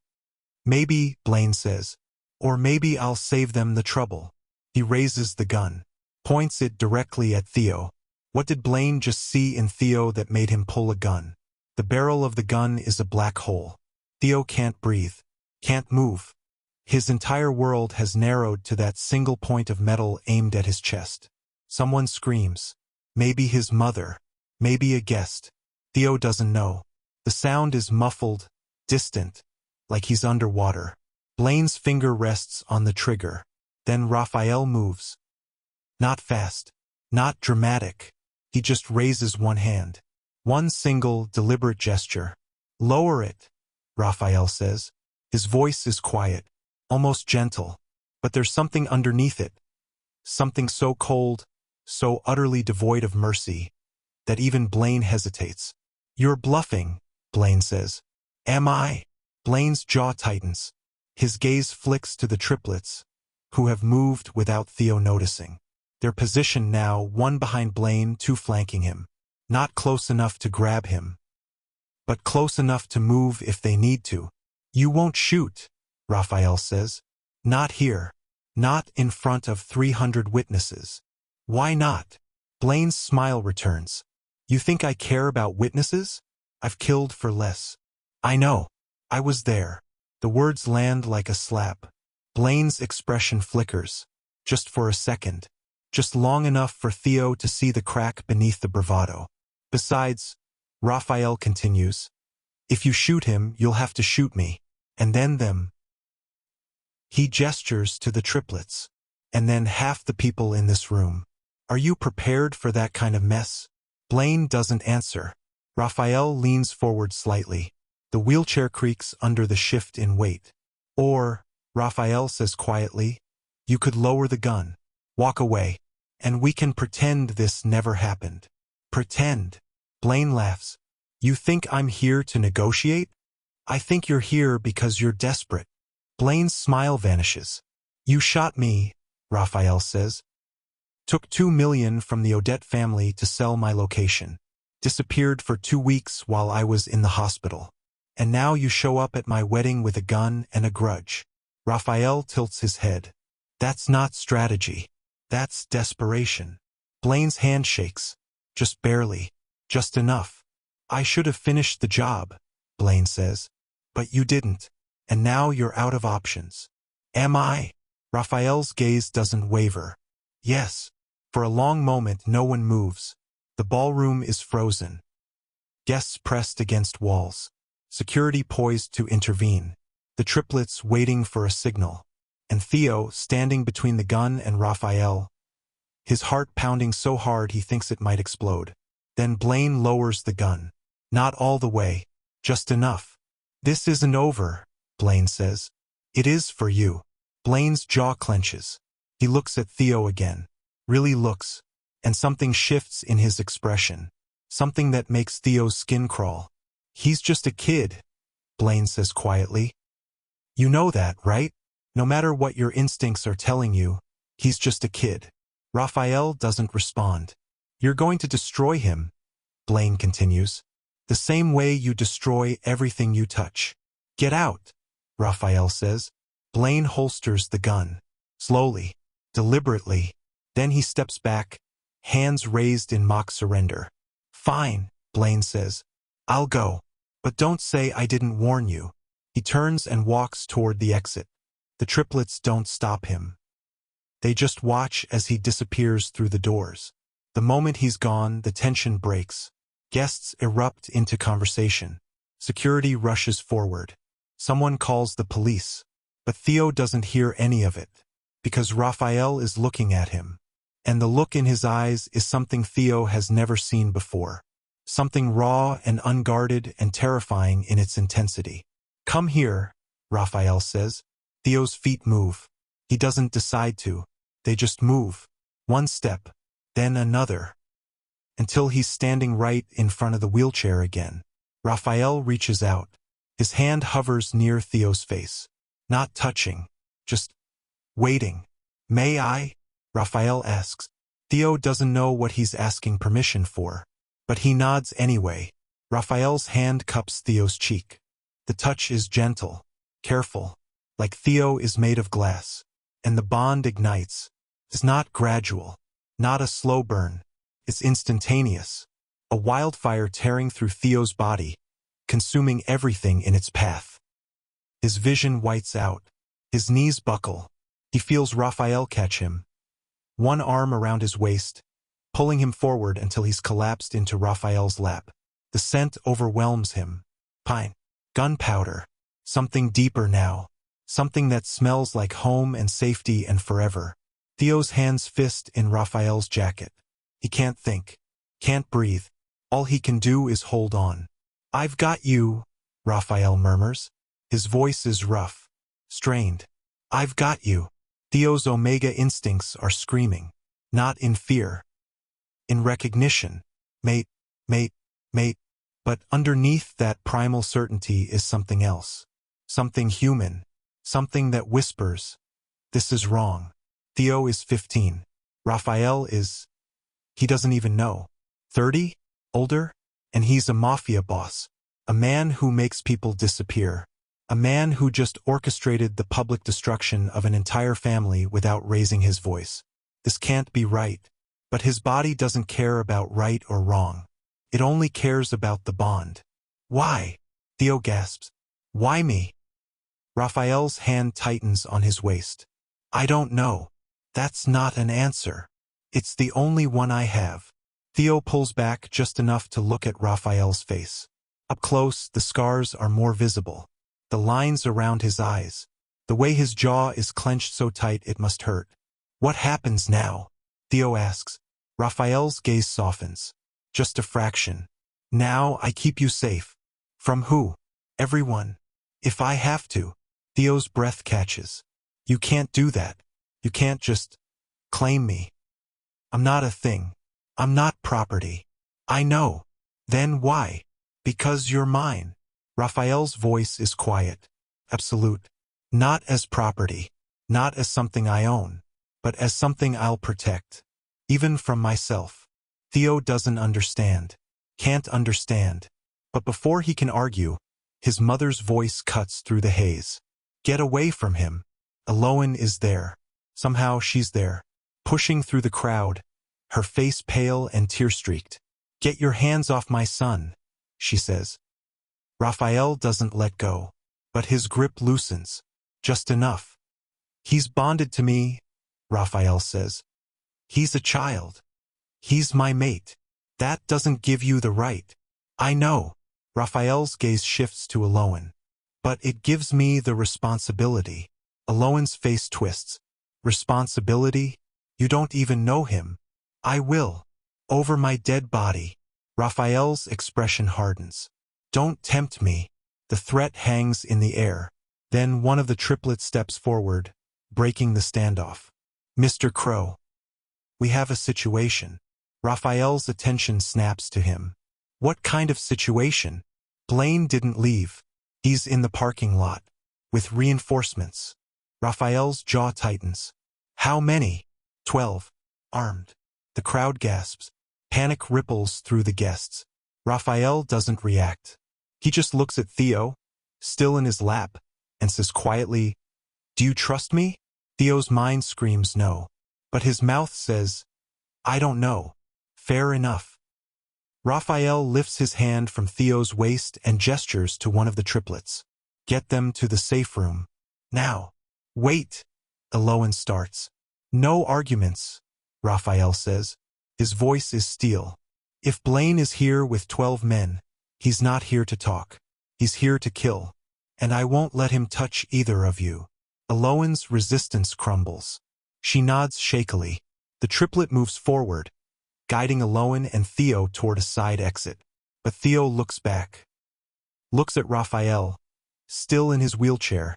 Maybe, Blaine says. Or maybe I'll save them the trouble. He raises the gun. Points it directly at Theo. What did Blaine just see in Theo that made him pull a gun? The barrel of the gun is a black hole. Theo can't breathe. Can't move. His entire world has narrowed to that single point of metal aimed at his chest. Someone screams. Maybe his mother. Maybe a guest. Theo doesn't know. The sound is muffled, distant, like he's underwater. Blaine's finger rests on the trigger. Then Rafael moves. Not fast. Not dramatic. He just raises one hand. One single, deliberate gesture. Lower it, Rafael says. His voice is quiet, almost gentle, but there's something underneath it. Something so cold, so utterly devoid of mercy, that even Blaine hesitates. "You're bluffing," Blaine says. "Am I?" Blaine's jaw tightens. His gaze flicks to the triplets, who have moved without Theo noticing. Their position now, one behind Blaine, two flanking him. Not close enough to grab him, but close enough to move if they need to. "You won't shoot," Rafael says. "Not here. Not in front of 300 witnesses." "Why not?" Blaine's smile returns. "You think I care about witnesses? I've killed for less." "I know. I was there." The words land like a slap. Blaine's expression flickers. Just for a second. Just long enough for Theo to see the crack beneath the bravado. "Besides," Rafael continues, "if you shoot him, you'll have to shoot me. And then them." He gestures to the triplets. "And then half the people in this room. Are you prepared for that kind of mess?" Blaine doesn't answer. Rafael leans forward slightly. The wheelchair creaks under the shift in weight. "Or," Rafael says quietly, "you could lower the gun. Walk away. And we can pretend this never happened." "Pretend?" Blaine laughs. "You think I'm here to negotiate? I think you're here because you're desperate." Blaine's smile vanishes. "You shot me," Rafael says. "Took $2 million from the Odette family to sell my location. Disappeared for 2 weeks while I was in the hospital. And now you show up at my wedding with a gun and a grudge." Rafael tilts his head. "That's not strategy. That's desperation." Blaine's hand shakes. "Just barely. Just enough." "I should have finished the job," Blaine says. "But you didn't. And now you're out of options." "Am I?" Rafael's gaze doesn't waver. "Yes." For a long moment no one moves. The ballroom is frozen. Guests pressed against walls. Security poised to intervene. The triplets waiting for a signal. And Theo standing between the gun and Rafael, his heart pounding so hard he thinks it might explode. Then Blaine lowers the gun. "Not all the way. Just enough." "This isn't over," Blaine says. "It is for you." Blaine's jaw clenches. He looks at Theo again. Really looks. And something shifts in his expression. Something that makes Theo's skin crawl. "He's just a kid," Blaine says quietly. "You know that, right? No matter what your instincts are telling you, he's just a kid." Rafael doesn't respond. "You're going to destroy him," Blaine continues. "The same way you destroy everything you touch." "Get out," Rafael says. Blaine holsters the gun. Slowly, deliberately. Then he steps back, hands raised in mock surrender. "Fine," Blaine says. "I'll go. But don't say I didn't warn you." He turns and walks toward the exit. The triplets don't stop him. They just watch as he disappears through the doors. The moment he's gone, the tension breaks. Guests erupt into conversation. Security rushes forward. Someone calls the police. But Theo doesn't hear any of it, because Rafael is looking at him. And the look in his eyes is something Theo has never seen before. Something raw and unguarded and terrifying in its intensity. "Come here," Rafael says. Theo's feet move. He doesn't decide to. They just move. One step, then another. Until he's standing right in front of the wheelchair again. Rafael reaches out. His hand hovers near Theo's face. Not touching. Just waiting. "May I?" Rafael asks. Theo doesn't know what he's asking permission for. But he nods anyway. Rafael's hand cups Theo's cheek. The touch is gentle, careful, like Theo is made of glass. And the bond ignites. It's not gradual, not a slow burn. It's instantaneous. A wildfire tearing through Theo's body, consuming everything in its path. His vision whites out. His knees buckle. He feels Rafael catch him. One arm around his waist, pulling him forward until he's collapsed into Rafael's lap. The scent overwhelms him. Pine. Gunpowder. Something deeper now. Something that smells like home and safety and forever. Theo's hands fist in Rafael's jacket. He can't think. Can't breathe. All he can do is hold on. "I've got you," Rafael murmurs. His voice is rough, strained. I've got you. Theo's Omega instincts are screaming. Not in fear. In recognition. Mate, mate, mate. But underneath that primal certainty is something else. Something human. Something that whispers. This is wrong. Theo is 15. Rafael is... he doesn't even know. 30? Older? And he's a mafia boss. A man who makes people disappear. A man who just orchestrated the public destruction of an entire family without raising his voice. This can't be right. But his body doesn't care about right or wrong. It only cares about the bond. Why? Theo gasps. Why me? Rafael's hand tightens on his waist. I don't know. That's not an answer. It's the only one I have. Theo pulls back just enough to look at Rafael's face. Up close, the scars are more visible. The lines around his eyes. The way his jaw is clenched so tight it must hurt. What happens now? Theo asks. Rafael's gaze softens. Just a fraction. Now I keep you safe. From who? Everyone. If I have to. Theo's breath catches. You can't do that. You can't just claim me. I'm not a thing. I'm not property. I know. Then why? Because you're mine. Rafael's voice is quiet. Absolute. Not as property. Not as something I own. But as something I'll protect. Even from myself. Theo doesn't understand. Can't understand. But before he can argue, his mother's voice cuts through the haze. Get away from him. Eloan is there. Somehow she's there. Pushing through the crowd. Her face pale and tear-streaked. Get your hands off my son, she says. Rafael doesn't let go. But his grip loosens. Just enough. He's bonded to me, Rafael says. He's a child. He's my mate. That doesn't give you the right. I know. Rafael's gaze shifts to Eloan. But it gives me the responsibility. Eloan's face twists. Responsibility? You don't even know him. I will. Over my dead body. Rafael's expression hardens. Don't tempt me. The threat hangs in the air. Then one of the triplets steps forward, breaking the standoff. Mr. Crowe. We have a situation. Rafael's attention snaps to him. What kind of situation? Blaine didn't leave. He's in the parking lot. With reinforcements. Rafael's jaw tightens. How many? 12. Armed. The crowd gasps. Panic ripples through the guests. Rafael doesn't react. He just looks at Theo, still in his lap, and says quietly, Do you trust me? Theo's mind screams no. But his mouth says, I don't know. Fair enough. Rafael lifts his hand from Theo's waist and gestures to one of the triplets. Get them to the safe room. Now. Wait. Eloan starts. No arguments, Rafael says. His voice is steel. If Blaine is here with 12 men, he's not here to talk. He's here to kill. And I won't let him touch either of you. Eloan's resistance crumbles. She nods shakily. The triplet moves forward, guiding Eloan and Theo toward a side exit. But Theo looks back. Looks at Rafael, still in his wheelchair,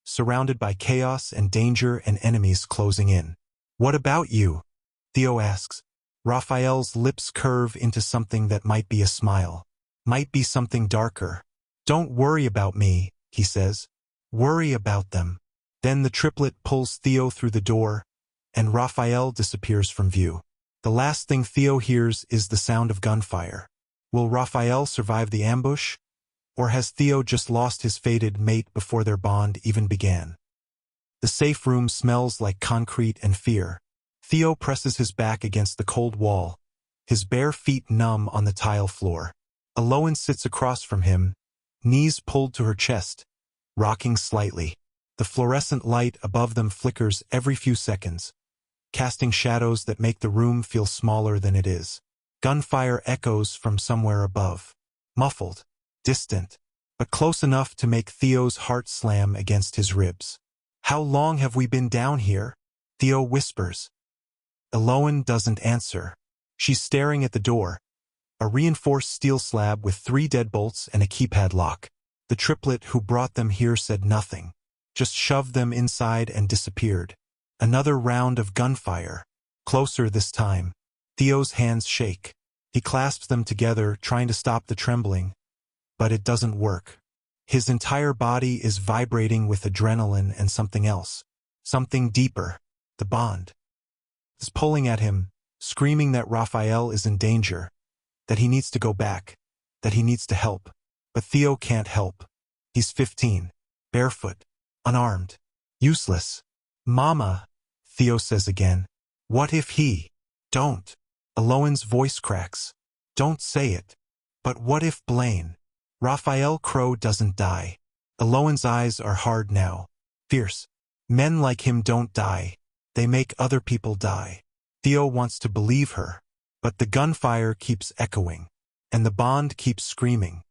surrounded by chaos and danger and enemies closing in. What about you? Theo asks. Rafael's lips curve into something that might be a smile. Might be something darker. Don't worry about me, he says. Worry about them. Then the triplet pulls Theo through the door, and Rafael disappears from view. The last thing Theo hears is the sound of gunfire. Will Rafael survive the ambush? Or has Theo just lost his fated mate before their bond even began? The safe room smells like concrete and fear. Theo presses his back against the cold wall, his bare feet numb on the tile floor. Eloan sits across from him, knees pulled to her chest, rocking slightly. The fluorescent light above them flickers every few seconds, casting shadows that make the room feel smaller than it is. Gunfire echoes from somewhere above. Muffled, distant, but close enough to make Theo's heart slam against his ribs. How long have we been down here? Theo whispers. Eloan doesn't answer. She's staring at the door, a reinforced steel slab with 3 deadbolts and a keypad lock. The triplet who brought them here said nothing, just shoved them inside and disappeared. Another round of gunfire. Closer this time. Theo's hands shake. He clasps them together, trying to stop the trembling. But it doesn't work. His entire body is vibrating with adrenaline and something else. Something deeper. The bond. It's pulling at him, screaming that Rafael is in danger, that he needs to go back, that he needs to help. But Theo can't help. He's 15, barefoot, unarmed, useless. Mama, Theo says again. What if he? Don't. Aloan's voice cracks. Don't say it. But what if Blaine? Rafael Crowe doesn't die. Aloan's eyes are hard now. Fierce. Men like him don't die. They make other people die. Theo wants to believe her. But the gunfire keeps echoing. And the bond keeps screaming.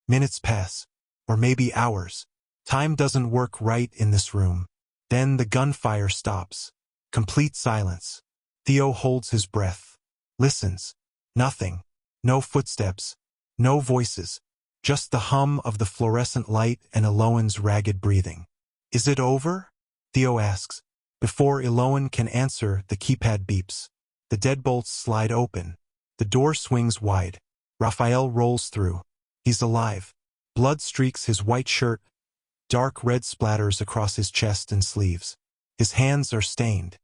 Minutes pass. Or maybe hours. Time doesn't work right in this room. Then the gunfire stops. Complete silence. Theo holds his breath. Listens. Nothing. No footsteps. No voices. Just the hum of the fluorescent light and Aloan's ragged breathing. Is it over? Theo asks. Before Aloan can answer, the keypad beeps. The deadbolts slide open. The door swings wide. Rafael rolls through. He's alive. Blood streaks his white shirt. Dark red splatters across his chest and sleeves. His hands are stained.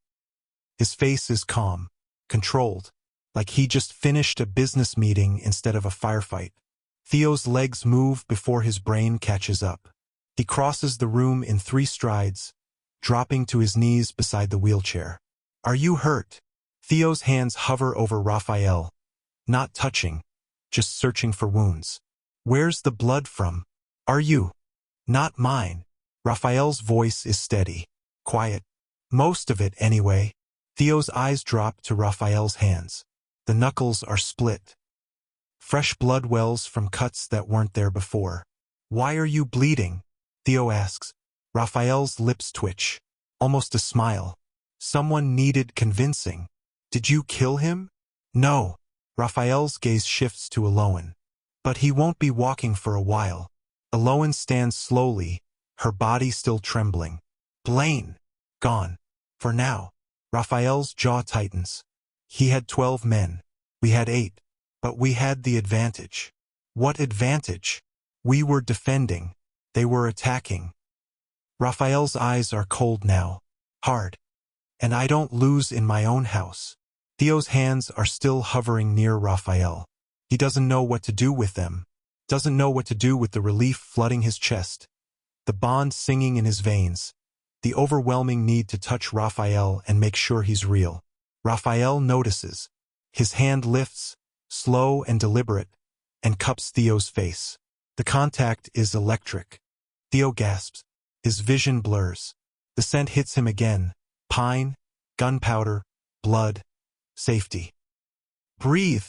His face is calm, controlled, like he just finished a business meeting instead of a firefight. Theo's legs move before his brain catches up. He crosses the room in 3 strides, dropping to his knees beside the wheelchair. Are you hurt? Theo's hands hover over Rafael, not touching, just searching for wounds. Where's the blood from? Are you? Not mine. Rafael's voice is steady, quiet. Most of it, anyway. Theo's eyes drop to Rafael's hands. The knuckles are split. Fresh blood wells from cuts that weren't there before. Why are you bleeding? Theo asks. Rafael's lips twitch. Almost a smile. Someone needed convincing. Did you kill him? No. Rafael's gaze shifts to Aloan. But he won't be walking for a while. Aloan stands slowly, her body still trembling. Blaine. Gone. For now. Rafael's jaw tightens. He had 12 men. We had 8. But we had the advantage. What advantage? We were defending. They were attacking. Rafael's eyes are cold now. Hard. And I don't lose in my own house. Theo's hands are still hovering near Rafael. He doesn't know what to do with them. Doesn't know what to do with the relief flooding his chest. The bond singing in his veins. The overwhelming need to touch Rafael and make sure he's real. Rafael notices. His hand lifts, slow and deliberate, and cups Theo's face. The contact is electric. Theo gasps. His vision blurs. The scent hits him again. Pine, gunpowder, blood, safety. Breathe,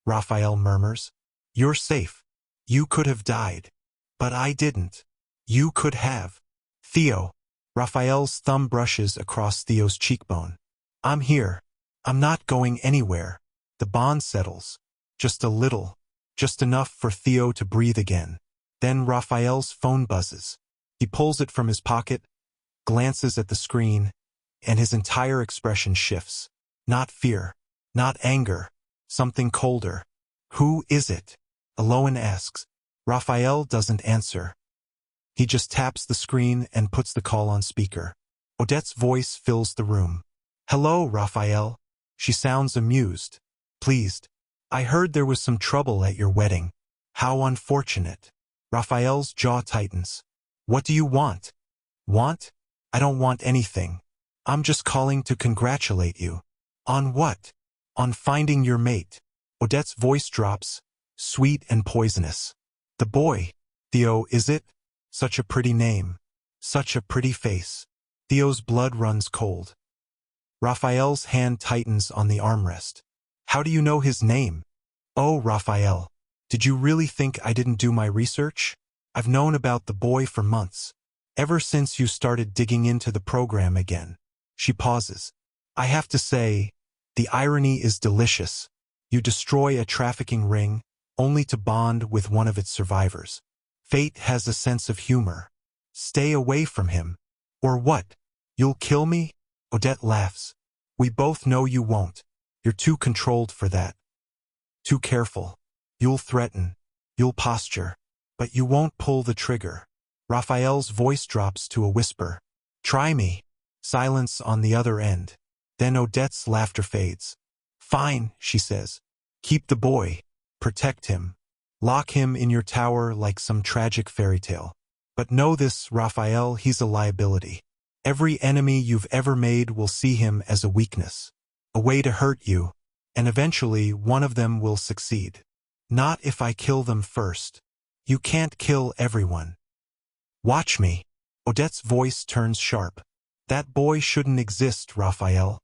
Rafael murmurs. You're safe. You could have died. But I didn't. You could have. Theo. Rafael's thumb brushes across Theo's cheekbone. I'm here. I'm not going anywhere. The bond settles. Just a little. Just enough for Theo to breathe again. Then Rafael's phone buzzes. He pulls it from his pocket, glances at the screen, and his entire expression shifts. Not fear. Not anger. Something colder. Who is it? Aloan asks. Rafael doesn't answer. He just taps the screen and puts the call on speaker. Odette's voice fills the room. Hello, Rafael. She sounds amused, pleased. I heard there was some trouble at your wedding. How unfortunate. Rafael's jaw tightens. What do you want? Want? I don't want anything. I'm just calling to congratulate you. On what? On finding your mate. Odette's voice drops, sweet and poisonous. The boy. Theo, is it? Such a pretty name. Such a pretty face. Theo's blood runs cold. Rafael's hand tightens on the armrest. How do you know his name? Oh, Rafael. Did you really think I didn't do my research? I've known about the boy for months. Ever since you started digging into the program again. She pauses. I have to say, the irony is delicious. You destroy a trafficking ring, only to bond with one of its survivors. Fate has a sense of humor. Stay away from him. Or what? You'll kill me? Odette laughs. We both know you won't. You're too controlled for that. Too careful. You'll threaten. You'll posture. But you won't pull the trigger. Rafael's voice drops to a whisper. Try me. Silence on the other end. Then Odette's laughter fades. Fine, she says. Keep the boy. Protect him. Lock him in your tower like some tragic fairy tale. But know this, Rafael, he's a liability. Every enemy you've ever made will see him as a weakness. A way to hurt you. And eventually one of them will succeed. Not if I kill them first. You can't kill everyone. Watch me. Odette's voice turns sharp. That boy shouldn't exist, Rafael.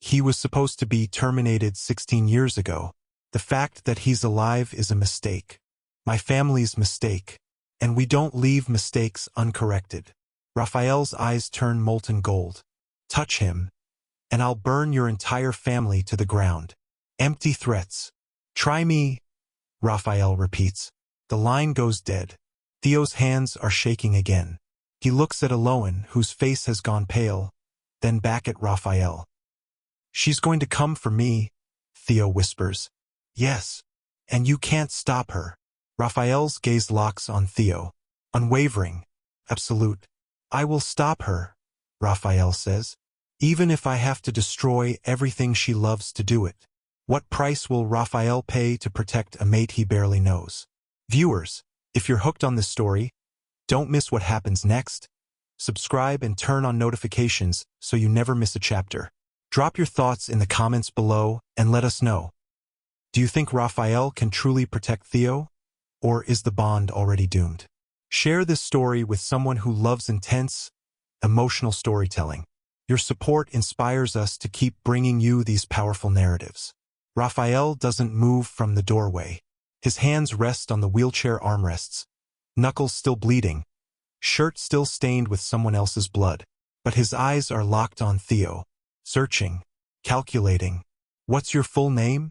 He was supposed to be terminated 16 years ago. The fact that he's alive is a mistake. My family's mistake. And we don't leave mistakes uncorrected. Rafael's eyes turn molten gold. Touch him, and I'll burn your entire family to the ground. Empty threats. Try me, Rafael repeats. The line goes dead. Theo's hands are shaking again. He looks at Aloan, whose face has gone pale, then back at Rafael. She's going to come for me, Theo whispers. Yes, and you can't stop her. Rafael's gaze locks on Theo. Unwavering. Absolute. I will stop her, Rafael says. Even if I have to destroy everything she loves to do it. What price will Rafael pay to protect a mate he barely knows? Viewers, if you're hooked on this story, don't miss what happens next. Subscribe and turn on notifications so you never miss a chapter. Drop your thoughts in the comments below and let us know. Do you think Rafael can truly protect Theo? Or is the bond already doomed? Share this story with someone who loves intense, emotional storytelling. Your support inspires us to keep bringing you these powerful narratives. Rafael doesn't move from the doorway. His hands rest on the wheelchair armrests, knuckles still bleeding, shirt still stained with someone else's blood. But his eyes are locked on Theo, searching, calculating. What's your full name?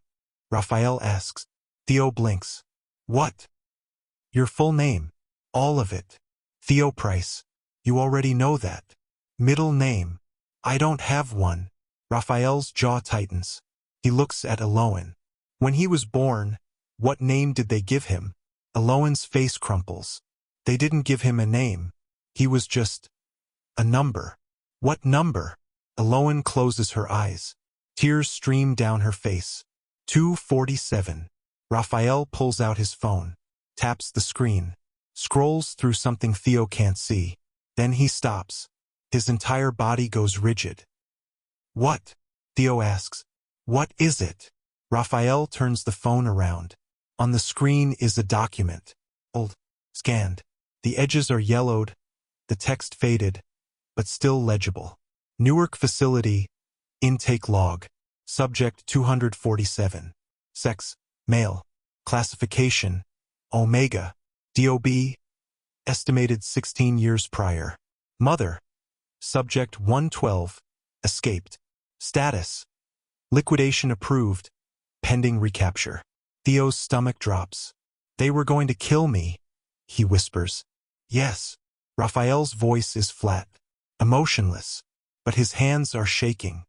Rafael asks. Theo blinks. What? Your full name. All of it. Theo Pryce. You already know that. Middle name. I don't have one. Rafael's jaw tightens. He looks at Aloan. When he was born, what name did they give him? Aloan's face crumples. They didn't give him a name. He was just a number. What number? Aloan closes her eyes. Tears stream down her face. 247. Rafael pulls out his phone, taps the screen, scrolls through something Theo can't see. Then he stops. His entire body goes rigid. What? Theo asks. What is it? Rafael turns the phone around. On the screen is a document. Old. Scanned. The edges are yellowed, the text faded, but still legible. Newark Facility, Intake Log. Subject 247. Sex, male. Classification, Omega, DOB. Estimated 16 years prior. Mother. Subject 112. Escaped. Status. Liquidation approved. Pending recapture. Theo's stomach drops. They were going to kill me, he whispers. Yes. Rafael's voice is flat, emotionless, but his hands are shaking.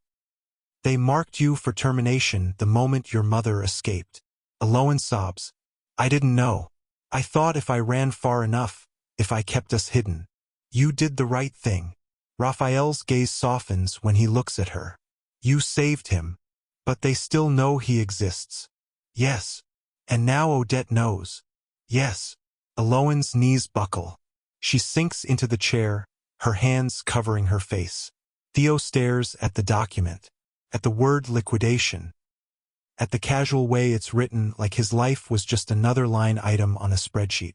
They marked you for termination the moment your mother escaped. Aloan sobs. I didn't know. I thought if I ran far enough, if I kept us hidden. You did the right thing. Rafael's gaze softens when he looks at her. You saved him. But they still know he exists. Yes. And now Odette knows. Yes. Aloan's knees buckle. She sinks into the chair, her hands covering her face. Theo stares at the document, at the word liquidation, at the casual way it's written like his life was just another line item on a spreadsheet.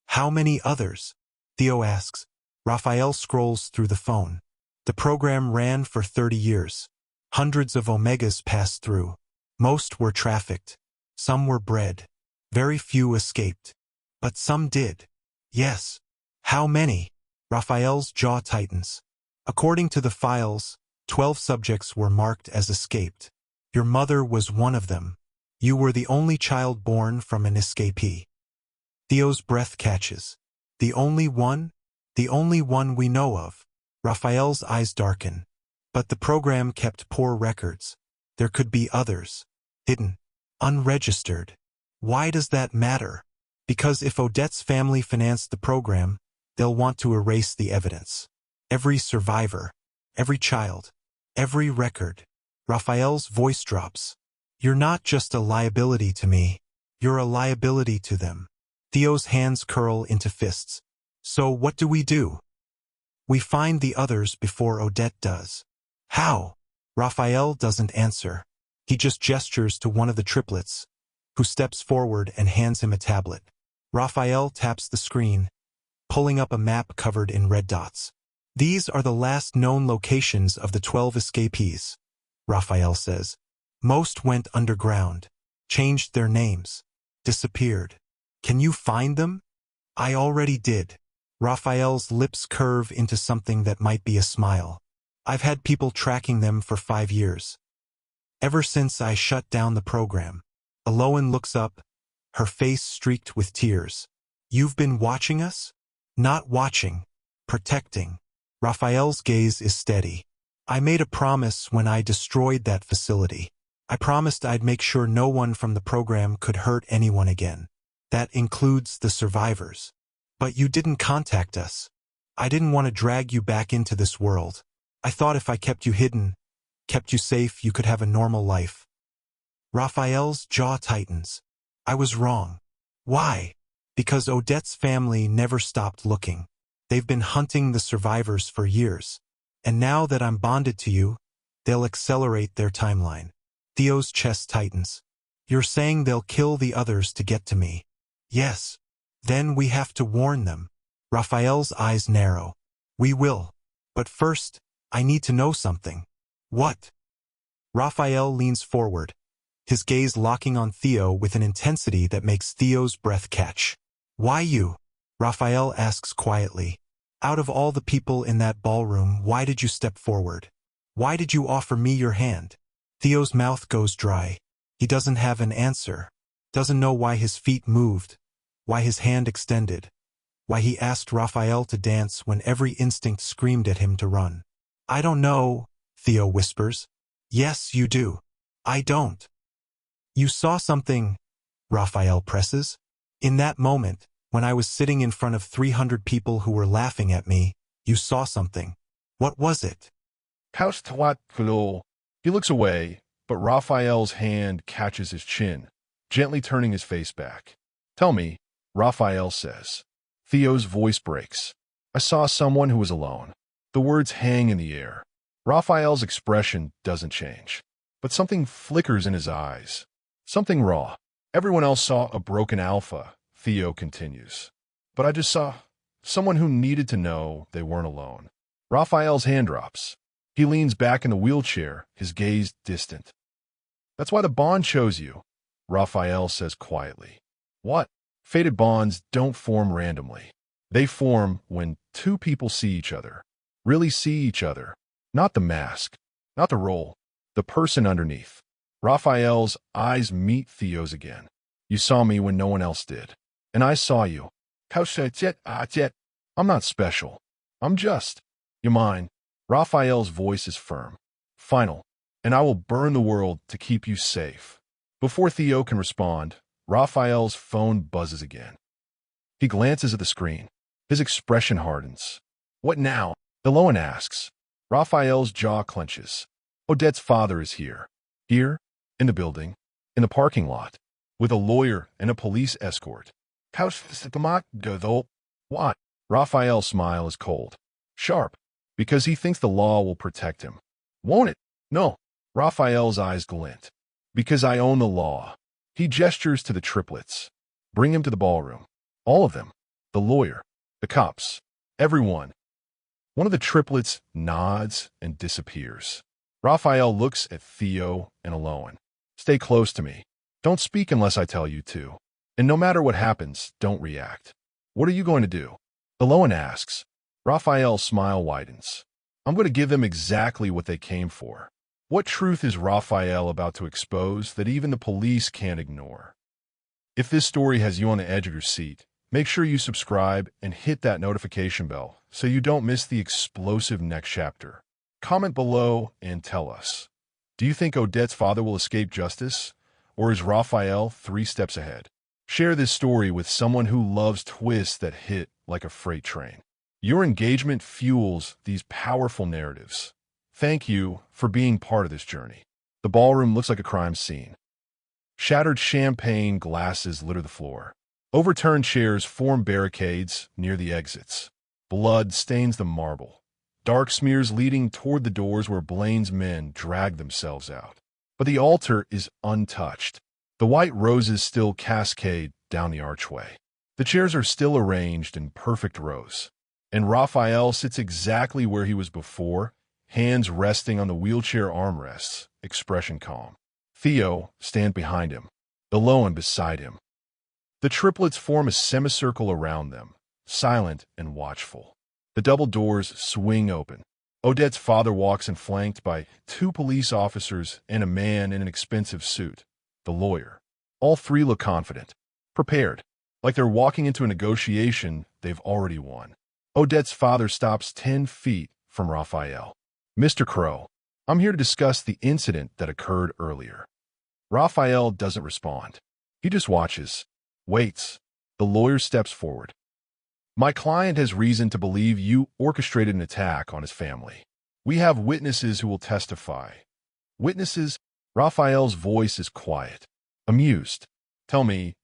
How many others? Theo asks. Rafael scrolls through the phone. The program ran for 30 years. Hundreds of Omegas passed through. Most were trafficked. Some were bred. Very few escaped. But some did. Yes. How many? Rafael's jaw tightens. According to the files, 12 subjects were marked as escaped. Your mother was one of them. You were the only child born from an escapee. Theo's breath catches. The only one? The only one we know of. Rafael's eyes darken. But the program kept poor records. There could be others. Hidden. Unregistered. Why does that matter? Because if Odette's family financed the program, they'll want to erase the evidence. Every survivor. Every child. Every record. Rafael's voice drops. You're not just a liability to me. You're a liability to them. Theo's hands curl into fists. So what do? We find the others before Odette does. How? Rafael doesn't answer. He just gestures to one of the triplets, who steps forward and hands him a tablet. Rafael taps the screen, pulling up a map covered in red dots. These are the last known locations of the 12 escapees, Rafael says. Most went underground, changed their names, disappeared. Can you find them? I already did. Rafael's lips curve into something that might be a smile. I've had people tracking them for 5 years. Ever since I shut down the program. Aloan looks up, her face streaked with tears. You've been watching us? Not watching. Protecting. Rafael's gaze is steady. I made a promise when I destroyed that facility. I promised I'd make sure no one from the program could hurt anyone again. That includes the survivors. But you didn't contact us. I didn't want to drag you back into this world. I thought if I kept you hidden, kept you safe, you could have a normal life. Rafael's jaw tightens. I was wrong. Why? Because Odette's family never stopped looking. They've been hunting the survivors for years. And now that I'm bonded to you, they'll accelerate their timeline. Theo's chest tightens. You're saying they'll kill the others to get to me? Yes. Then we have to warn them. Rafael's eyes narrow. We will. But first, I need to know something. What? Rafael leans forward, his gaze locking on Theo with an intensity that makes Theo's breath catch. Why you? Rafael asks quietly. Out of all the people in that ballroom, why did you step forward? Why did you offer me your hand? Theo's mouth goes dry. He doesn't have an answer. Doesn't know why his feet moved, why his hand extended, why he asked Rafael to dance when every instinct screamed at him to run. I don't know, Theo whispers. Yes, you do. I don't. You saw something, Rafael presses. In that moment, when I was sitting in front of 300 people who were laughing at me, you saw something. What was it? He looks away, but Rafael's hand catches his chin, gently turning his face back. Tell me, Rafael says. Theo's voice breaks. I saw someone who was alone. The words hang in the air. Rafael's expression doesn't change, but something flickers in his eyes. Something raw. Everyone else saw a broken alpha, Theo continues. But I just saw someone who needed to know they weren't alone. Rafael's hand drops. He leans back in the wheelchair, his gaze distant. That's why the bond chose you, Rafael says quietly. What? Fated bonds don't form randomly. They form when two people see each other, really see each other. Not the mask, not the role, the person underneath. Rafael's eyes meet Theo's again. You saw me when no one else did. And I saw you. I'm not special. I'm just. You're mine. Rafael's voice is firm, final, and I will burn the world to keep you safe. Before Theo can respond, Rafael's phone buzzes again. He glances at the screen. His expression hardens. What now? Aloan asks. Rafael's jaw clenches. Odette's father is here. Here? In the building. In the parking lot. With a lawyer and a police escort. What? Rafael's smile is cold. Sharp. Because he thinks the law will protect him. Won't it? No. Rafael's eyes glint. Because I own the law. He gestures to the triplets. Bring him to the ballroom. All of them. The lawyer. The cops. Everyone. One of the triplets nods and disappears. Rafael looks at Theo and Aloan. Stay close to me. Don't speak unless I tell you to. And no matter what happens, don't react. What are you going to do? Aloan asks. Rafael's smile widens. I'm going to give them exactly what they came for. What truth is Rafael about to expose that even the police can't ignore? If this story has you on the edge of your seat, Make sure you subscribe and hit that notification bell so you don't miss the explosive next chapter. Comment below and tell us. Do you think Odette's father will escape justice? Or is Rafael 3 steps ahead? Share this story with someone who loves twists that hit like a freight train. Your engagement fuels these powerful narratives. Thank you for being part of this journey. The ballroom looks like a crime scene. Shattered champagne glasses litter the floor. Overturned chairs form barricades near the exits. Blood stains the marble. Dark smears leading toward the doors where Blaine's men drag themselves out. But the altar is untouched. The white roses still cascade down the archway. The chairs are still arranged in perfect rows. And Rafael sits exactly where he was before, hands resting on the wheelchair armrests, expression calm. Theo stands behind him, Eloan beside him. The triplets form a semicircle around them, silent and watchful. The double doors swing open. Odette's father walks in flanked by 2 police officers and a man in an expensive suit, the lawyer. All 3 look confident, prepared, like they're walking into a negotiation they've already won. Odette's father stops 10 feet from Rafael. Mr. Crowe, I'm here to discuss the incident that occurred earlier. Rafael doesn't respond. He just watches, waits. The lawyer steps forward. My client has reason to believe you orchestrated an attack on his family. We have witnesses who will testify. Witnesses? Rafael's voice is quiet, amused. Tell me,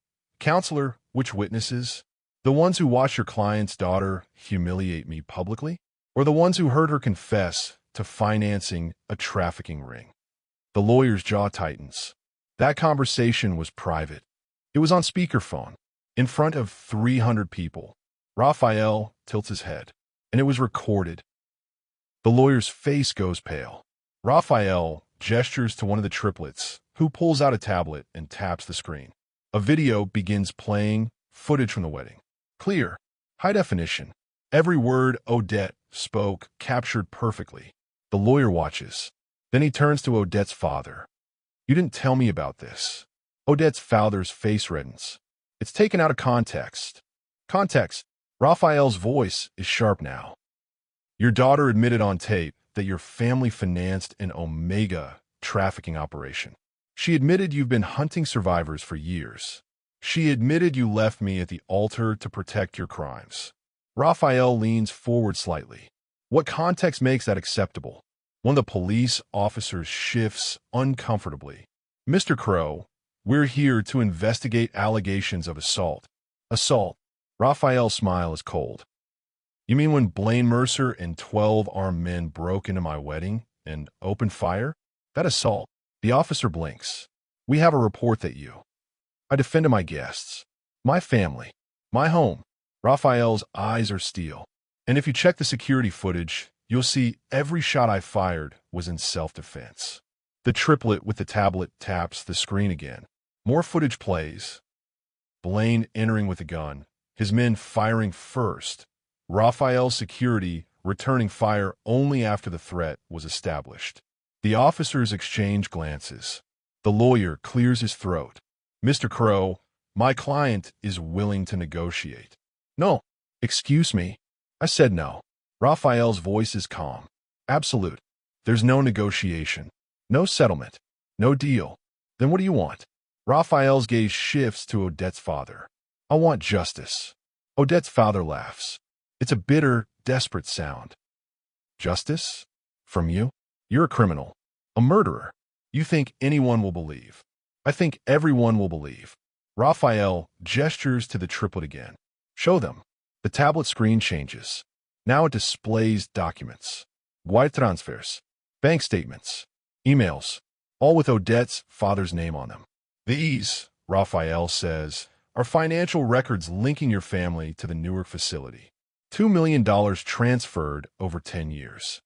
counselor, which witnesses? The ones who watched your client's daughter humiliate me publicly? Or the ones who heard her confess to financing a trafficking ring? The lawyer's jaw tightens. That conversation was private. It was on speakerphone, in front of 300 people. Rafael tilts his head, and it was recorded. The lawyer's face goes pale. Rafael gestures to one of the triplets, who pulls out a tablet and taps the screen. A video begins playing, footage from the wedding. Clear, high definition. Every word Odette spoke captured perfectly. The lawyer watches. Then he turns to Odette's father. You didn't tell me about this. Odette's father's face reddens. It's taken out of context. Context. Rafael's voice is sharp now. Your daughter admitted on tape that your family financed an Omega trafficking operation. She admitted you've been hunting survivors for years. She admitted you left me at the altar to protect your crimes. Rafael leans forward slightly. What context makes that acceptable? One of the police officers shifts uncomfortably. Mr. Crowe, we're here to investigate allegations of assault. Assault. Rafael's smile is cold. You mean when Blaine Mercer and 12 armed men broke into my wedding and opened fire? That assault. The officer blinks. We have a report that you. I defended my guests, my family, my home. Rafael's eyes are steel. And if you check the security footage, you'll see every shot I fired was in self-defense. The triplet with the tablet taps the screen again. More footage plays. Blaine entering with a gun, his men firing first. Rafael's security returning fire only after the threat was established. The officers exchange glances. The lawyer clears his throat. Mr. Crowe, my client is willing to negotiate. No, excuse me. I said no. Rafael's voice is calm. Absolute. There's no negotiation. No settlement. No deal. Then what do you want? Rafael's gaze shifts to Odette's father. I want justice. Odette's father laughs. It's a bitter, desperate sound. Justice? From you? You're a criminal. A murderer. You think anyone will believe. I think everyone will believe. Rafael gestures to the triplet again. Show them. The tablet screen changes. Now it displays documents. Wire transfers. Bank statements. Emails. All with Odette's father's name on them. These, Rafael says, are financial records linking your family to the Newark facility. $2 million transferred over 10 years.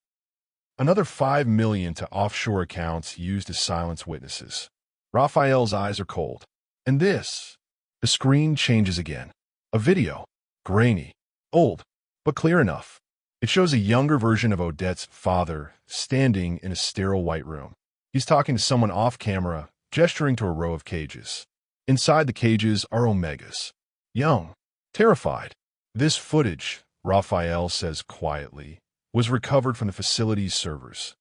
Another $5 million to offshore accounts used to silence witnesses. Rafael's eyes are cold. And this, the screen changes again. A video. Grainy. Old. But clear enough. It shows a younger version of Odette's father standing in a sterile white room. He's talking to someone off camera, gesturing to a row of cages. Inside the cages are Omegas. Young. Terrified. This footage, Rafael says quietly, was recovered from the facility's servers.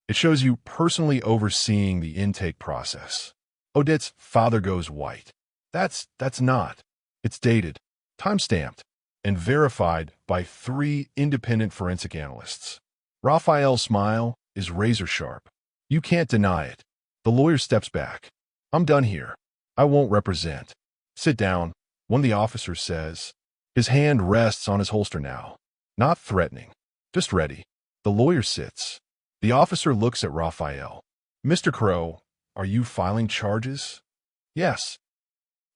It shows you personally overseeing the intake process. Odette's father goes white. That's not. It's dated, time-stamped, and verified by 3 independent forensic analysts. Rafael's smile is razor-sharp. You can't deny it. The lawyer steps back. I'm done here. I won't represent. Sit down, one of the officers says. His hand rests on his holster now. Not threatening, just ready. The lawyer sits. The officer looks at Rafael. Mr. Crowe, are you filing charges? Yes.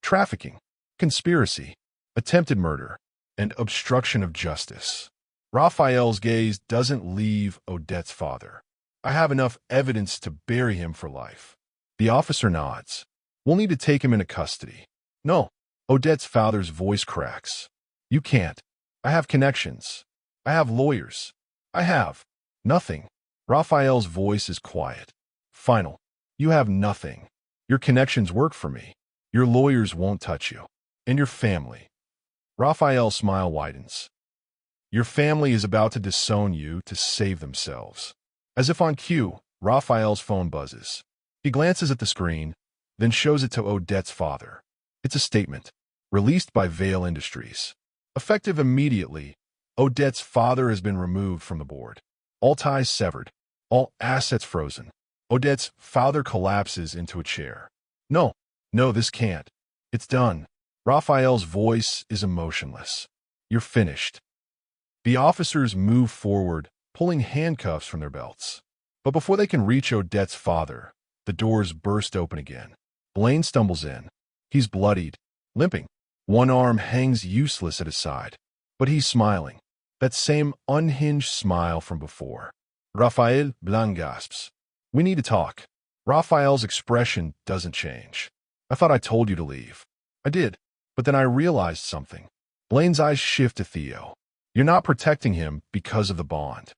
Trafficking, conspiracy, attempted murder, and obstruction of justice. Rafael's gaze doesn't leave Odette's father. I have enough evidence to bury him for life. The officer nods. We'll need to take him into custody. No. Odette's father's voice cracks. You can't. I have connections. I have lawyers. I have nothing. Rafael's voice is quiet. Final. You have nothing. Your connections work for me. Your lawyers won't touch you. And your family. Rafael's smile widens. Your family is about to disown you to save themselves. As if on cue, Rafael's phone buzzes. He glances at the screen, then shows it to Odette's father. It's a statement, released by Vale Industries. Effective immediately, Odette's father has been removed from the board. All ties severed. All assets frozen. Odette's father collapses into a chair. No, this can't. It's done. Rafael's voice is emotionless. You're finished. The officers move forward, pulling handcuffs from their belts. But before they can reach Odette's father, the doors burst open again. Blaine stumbles in. He's bloodied, limping. One arm hangs useless at his side. But he's smiling. That same unhinged smile from before. Rafael Blanc gasps. We need to talk. Rafael's expression doesn't change. I thought I told you to leave. I did. But then I realized something. Blaine's eyes shift to Theo. You're not protecting him because of the bond.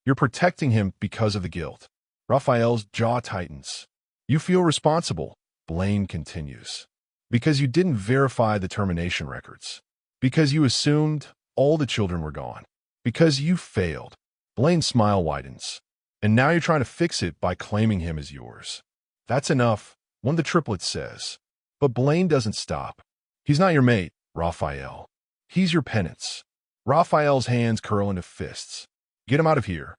You're protecting him because of the guilt. Rafael's jaw tightens. You feel responsible, Blaine continues. Because you didn't verify the termination records. Because you assumed all the children were gone. Because you failed. Blaine's smile widens. And now you're trying to fix it by claiming him as yours. That's enough, one of the triplets says. But Blaine doesn't stop. He's not your mate, Rafael. He's your penance. Rafael's hands curl into fists. Get him out of here.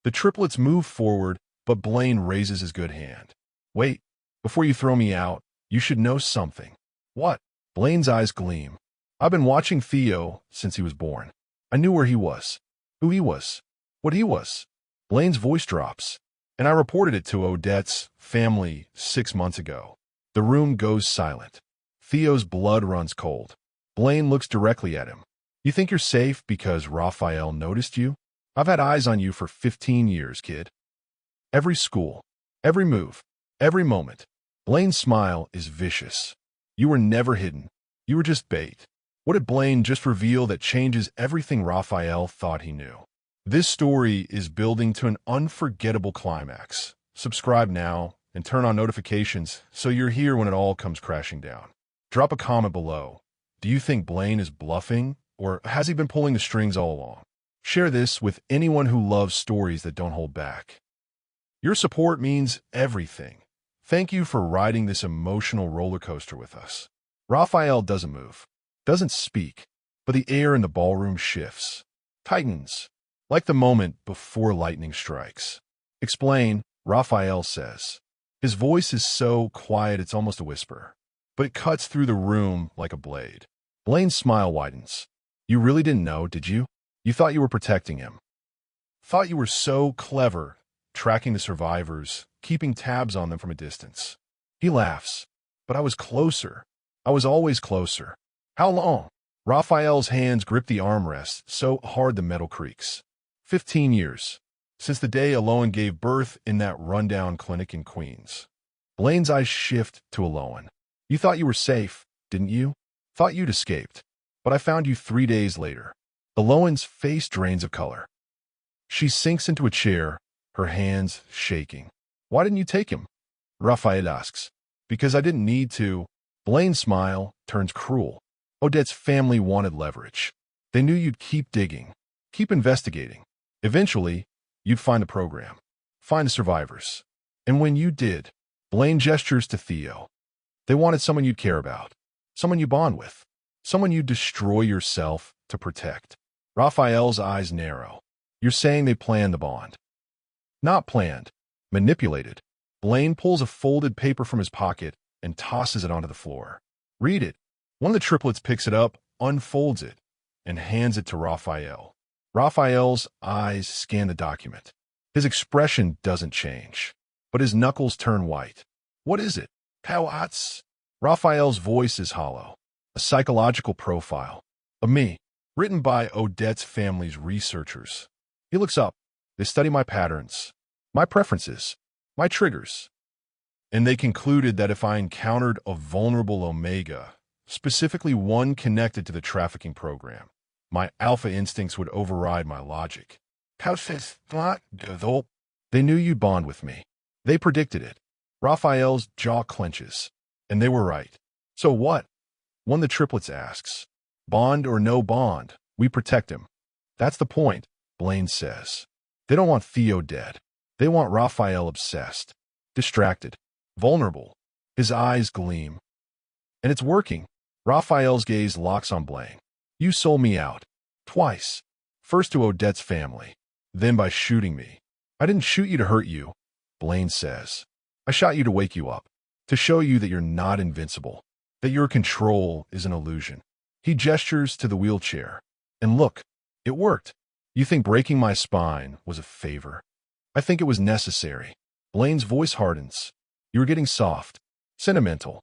The triplets move forward, but Blaine raises his good hand. Wait, before you throw me out, you should know something. What? Blaine's eyes gleam. I've been watching Theo since he was born. I knew where he was, who he was, what he was. Blaine's voice drops, and I reported it to Odette's family 6 months ago. The room goes silent. Theo's blood runs cold. Blaine looks directly at him. You think you're safe because Rafael noticed you? I've had eyes on you for 15 years, kid. Every school, every move, every moment. Blaine's smile is vicious. You were never hidden. You were just bait. What did Blaine just reveal that changes everything Rafael thought he knew? This story is building to an unforgettable climax. Subscribe now and turn on notifications so you're here when it all comes crashing down. Drop a comment below. Do you think Blaine is bluffing, or has he been pulling the strings all along? Share this with anyone who loves stories that don't hold back. Your support means everything. Thank you for riding this emotional roller coaster with us. Rafael doesn't move, doesn't speak, but the air in the ballroom shifts, tightens, like the moment before lightning strikes. Explain, Rafael says. His voice is so quiet it's almost a whisper, but it cuts through the room like a blade. Blaine's smile widens. You really didn't know, did you? You thought you were protecting him. Thought you were so clever, tracking the survivors, keeping tabs on them from a distance. He laughs. But I was closer. I was always closer. How long? Rafael's hands grip the armrest so hard the metal creaks. 15 years. Since the day Aloan gave birth in that rundown clinic in Queens. Blaine's eyes shift to Aloan. You thought you were safe, didn't you? Thought you'd escaped. But I found you 3 days later. Aloan's face drains of color. She sinks into a chair, her hands shaking. Why didn't you take him? Rafael asks. Because I didn't need to. Blaine's smile turns cruel. Odette's family wanted leverage. They knew you'd keep digging, keep investigating. Eventually, you'd find the program, find the survivors. And when you did, Blaine gestures to Theo. They wanted someone you'd care about, someone you bond with, someone you'd destroy yourself to protect. Raphael's eyes narrow. You're saying they planned the bond. Not planned, manipulated. Blaine pulls a folded paper from his pocket and tosses it onto the floor. Read it. One of the triplets picks it up, unfolds it, and hands it to Raphael. Raphael's eyes scan the document. His expression doesn't change, but his knuckles turn white. What is it? Coats? Raphael's voice is hollow. A psychological profile of me, written by Odette's family's researchers. He looks up. They study my patterns, my preferences, my triggers. And they concluded that if I encountered a vulnerable Omega, specifically one connected to the trafficking program, my alpha instincts would override my logic. They knew you'd bond with me. They predicted it. Raphael's jaw clenches. And they were right. So what? One of the triplets asks. Bond or no bond, we protect him. That's the point, Blaine says. They don't want Theo dead. They want Raphael obsessed, distracted, vulnerable. His eyes gleam. And it's working. Raphael's gaze locks on Blaine. You sold me out. Twice. First to Odette's family, then by shooting me. I didn't shoot you to hurt you, Blaine says. I shot you to wake you up, to show you that you're not invincible, that your control is an illusion. He gestures to the wheelchair. And look, it worked. You think breaking my spine was a favor? I think it was necessary. Blaine's voice hardens. You were getting soft, sentimental.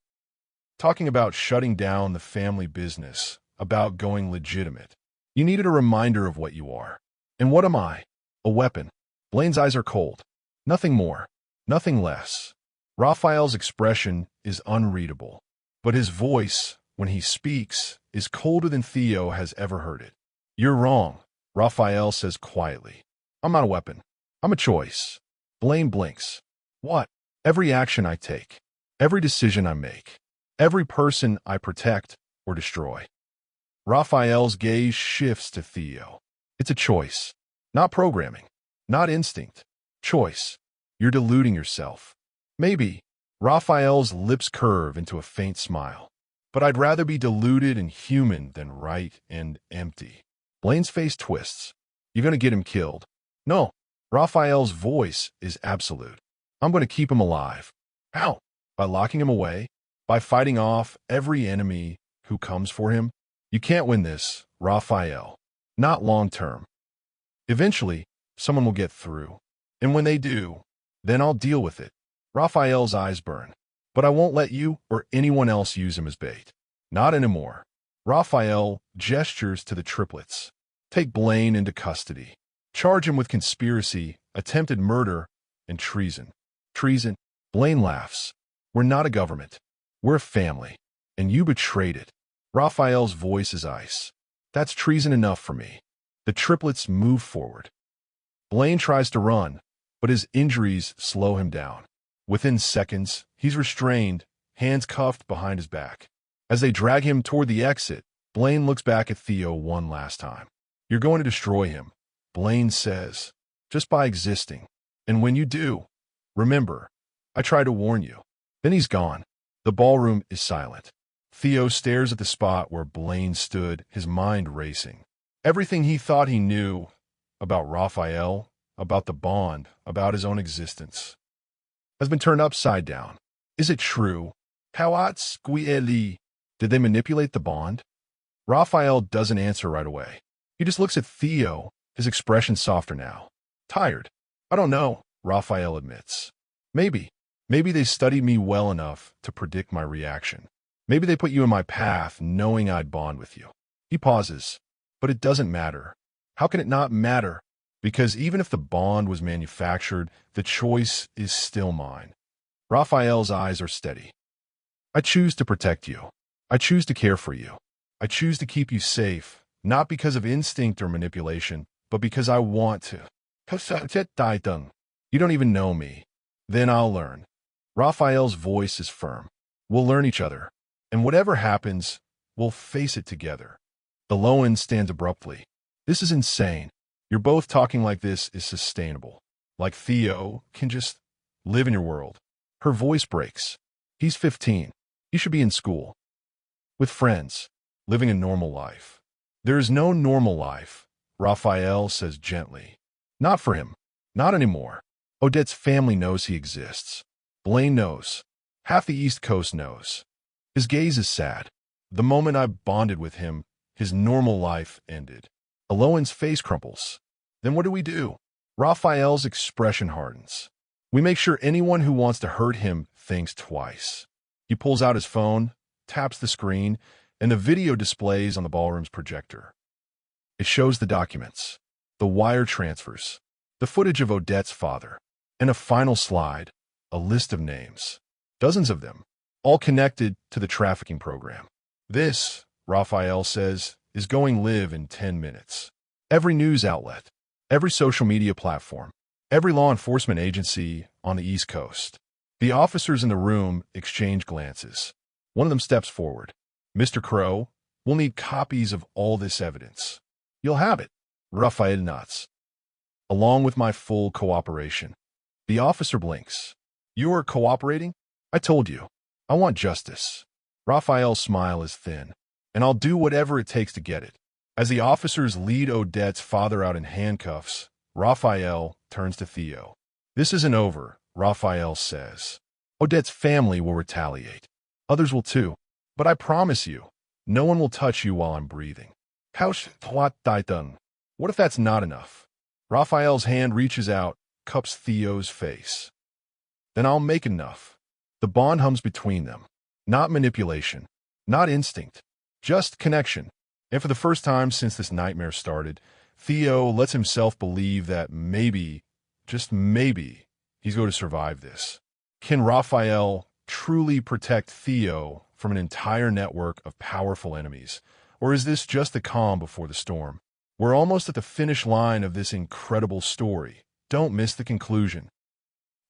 Talking about shutting down the family business, about going legitimate. You needed a reminder of what you are. And what am I? A weapon. Blaine's eyes are cold. Nothing more. Nothing less. Raphael's expression is unreadable. But his voice, when he speaks, is colder than Theo has ever heard it. You're wrong, Raphael says quietly. I'm not a weapon. I'm a choice. Blaine blinks. What? Every action I take. Every decision I make. Every person I protect or destroy. Raphael's gaze shifts to Theo. It's a choice. Not programming. Not instinct. Choice. You're deluding yourself. Maybe. Raphael's lips curve into a faint smile. But I'd rather be deluded and human than right and empty. Blaine's face twists. You're going to get him killed. No. Raphael's voice is absolute. I'm going to keep him alive. How? By locking him away? By fighting off every enemy who comes for him? You can't win this, Raphael. Not long term. Eventually, someone will get through. And when they do, then I'll deal with it. Raphael's eyes burn. But I won't let you or anyone else use him as bait. Not anymore. Raphael gestures to the triplets. Take Blaine into custody. Charge him with conspiracy, attempted murder, and treason. Treason? Blaine laughs. We're not a government. We're a family. And you betrayed it. Raphael's voice is ice. That's treason enough for me. The triplets move forward. Blaine tries to run, but his injuries slow him down. Within seconds, he's restrained, hands cuffed behind his back. As they drag him toward the exit, Blaine looks back at Theo one last time. You're going to destroy him, Blaine says, just by existing. And when you do, remember, I tried to warn you. Then he's gone. The ballroom is silent. Theo stares at the spot where Blaine stood, his mind racing. Everything he thought he knew about Raphael, about the bond, about his own existence, has been turned upside down. Is it true? Did they manipulate the bond? Raphael doesn't answer right away. He just looks at Theo, his expression softer now. Tired. I don't know, Raphael admits. Maybe they studied me well enough to predict my reaction. Maybe they put you in my path knowing I'd bond with you. He pauses. But it doesn't matter. How can it not matter? Because even if the bond was manufactured, the choice is still mine. Raphael's eyes are steady. I choose to protect you. I choose to care for you. I choose to keep you safe, not because of instinct or manipulation, but because I want to. You don't even know me. Then I'll learn. Raphael's voice is firm. We'll learn each other. And whatever happens, we'll We'll face it together. Aloan stands abruptly. This is insane. You're both talking like this is sustainable. Like Theo can just live in your world. Her voice breaks. He's 15. He should be in school. With friends. Living a normal life. There is no normal life, Rafael says gently. Not for him. Not anymore. Odette's family knows he exists. Blaine knows. Half the East Coast knows. His gaze is sad. The moment I bonded with him, his normal life ended. Aloan's face crumples. Then what do? Rafael's expression hardens. We make sure anyone who wants to hurt him thinks twice. He pulls out his phone, taps the screen, and the video displays on the ballroom's projector. It shows the documents, the wire transfers, the footage of Odette's father, and a final slide, a list of names. Dozens of them, all connected to the trafficking program. This, Rafael says, is going live in 10 minutes. Every news outlet, every social media platform, every law enforcement agency on the East Coast. The officers in the room exchange glances. One of them steps forward. Mr. Crowe, we'll need copies of all this evidence. You'll have it. Rafael nods. Along with my full cooperation. The officer blinks. You're cooperating? I told you. I want justice. Rafael's smile is thin. And I'll do whatever it takes to get it. As the officers lead Odette's father out in handcuffs, Rafael turns to Theo. This isn't over, Rafael says. Odette's family will retaliate. Others will too. But I promise you, no one will touch you while I'm breathing. What if that's not enough? Rafael's hand reaches out, cups Theo's face. Then I'll make enough. The bond hums between them. Not manipulation. Not instinct. Just connection. And for the first time since this nightmare started, Theo lets himself believe that maybe, just maybe, he's going to survive this. Can Rafael truly protect Theo from an entire network of powerful enemies? Or is this just the calm before the storm? We're almost at the finish line of this incredible story. Don't miss the conclusion.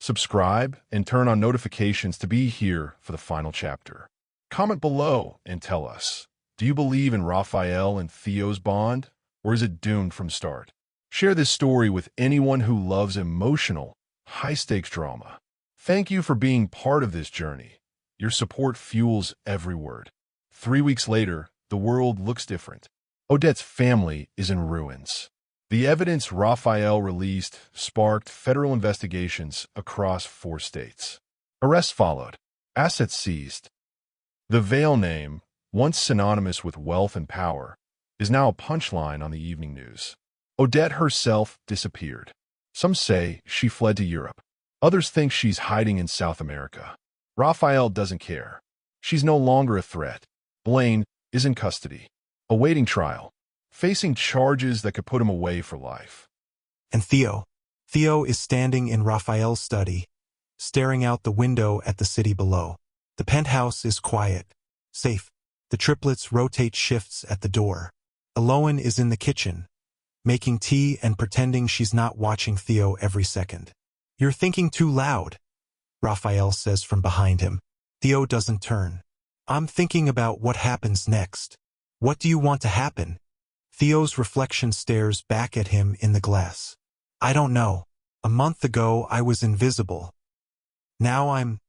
Subscribe and turn on notifications to be here for the final chapter. Comment below and tell us, do you believe in Rafael and Theo's bond, or is it doomed from start? Share this story with anyone who loves emotional, high-stakes drama. Thank you for being part of this journey. Your support fuels every word. 3 weeks later, the world looks different. Odette's family is in ruins. The evidence Rafael released sparked federal investigations across 4 states. Arrests followed. Assets seized. The Vale name, once synonymous with wealth and power, is now a punchline on the evening news. Odette herself disappeared. Some say she fled to Europe. Others think she's hiding in South America. Rafael doesn't care. She's no longer a threat. Blaine is in custody, awaiting trial, facing charges that could put him away for life. And Theo is standing in Rafael's study, staring out the window at the city below. The penthouse is quiet, safe. The triplets rotate shifts at the door. Aloan is in the kitchen, making tea and pretending she's not watching Theo every second. You're thinking too loud, Rafael says from behind him. Theo doesn't turn. I'm thinking about what happens next. What do you want to happen? Theo's reflection stares back at him in the glass. I don't know. A month ago I was invisible. Now I'm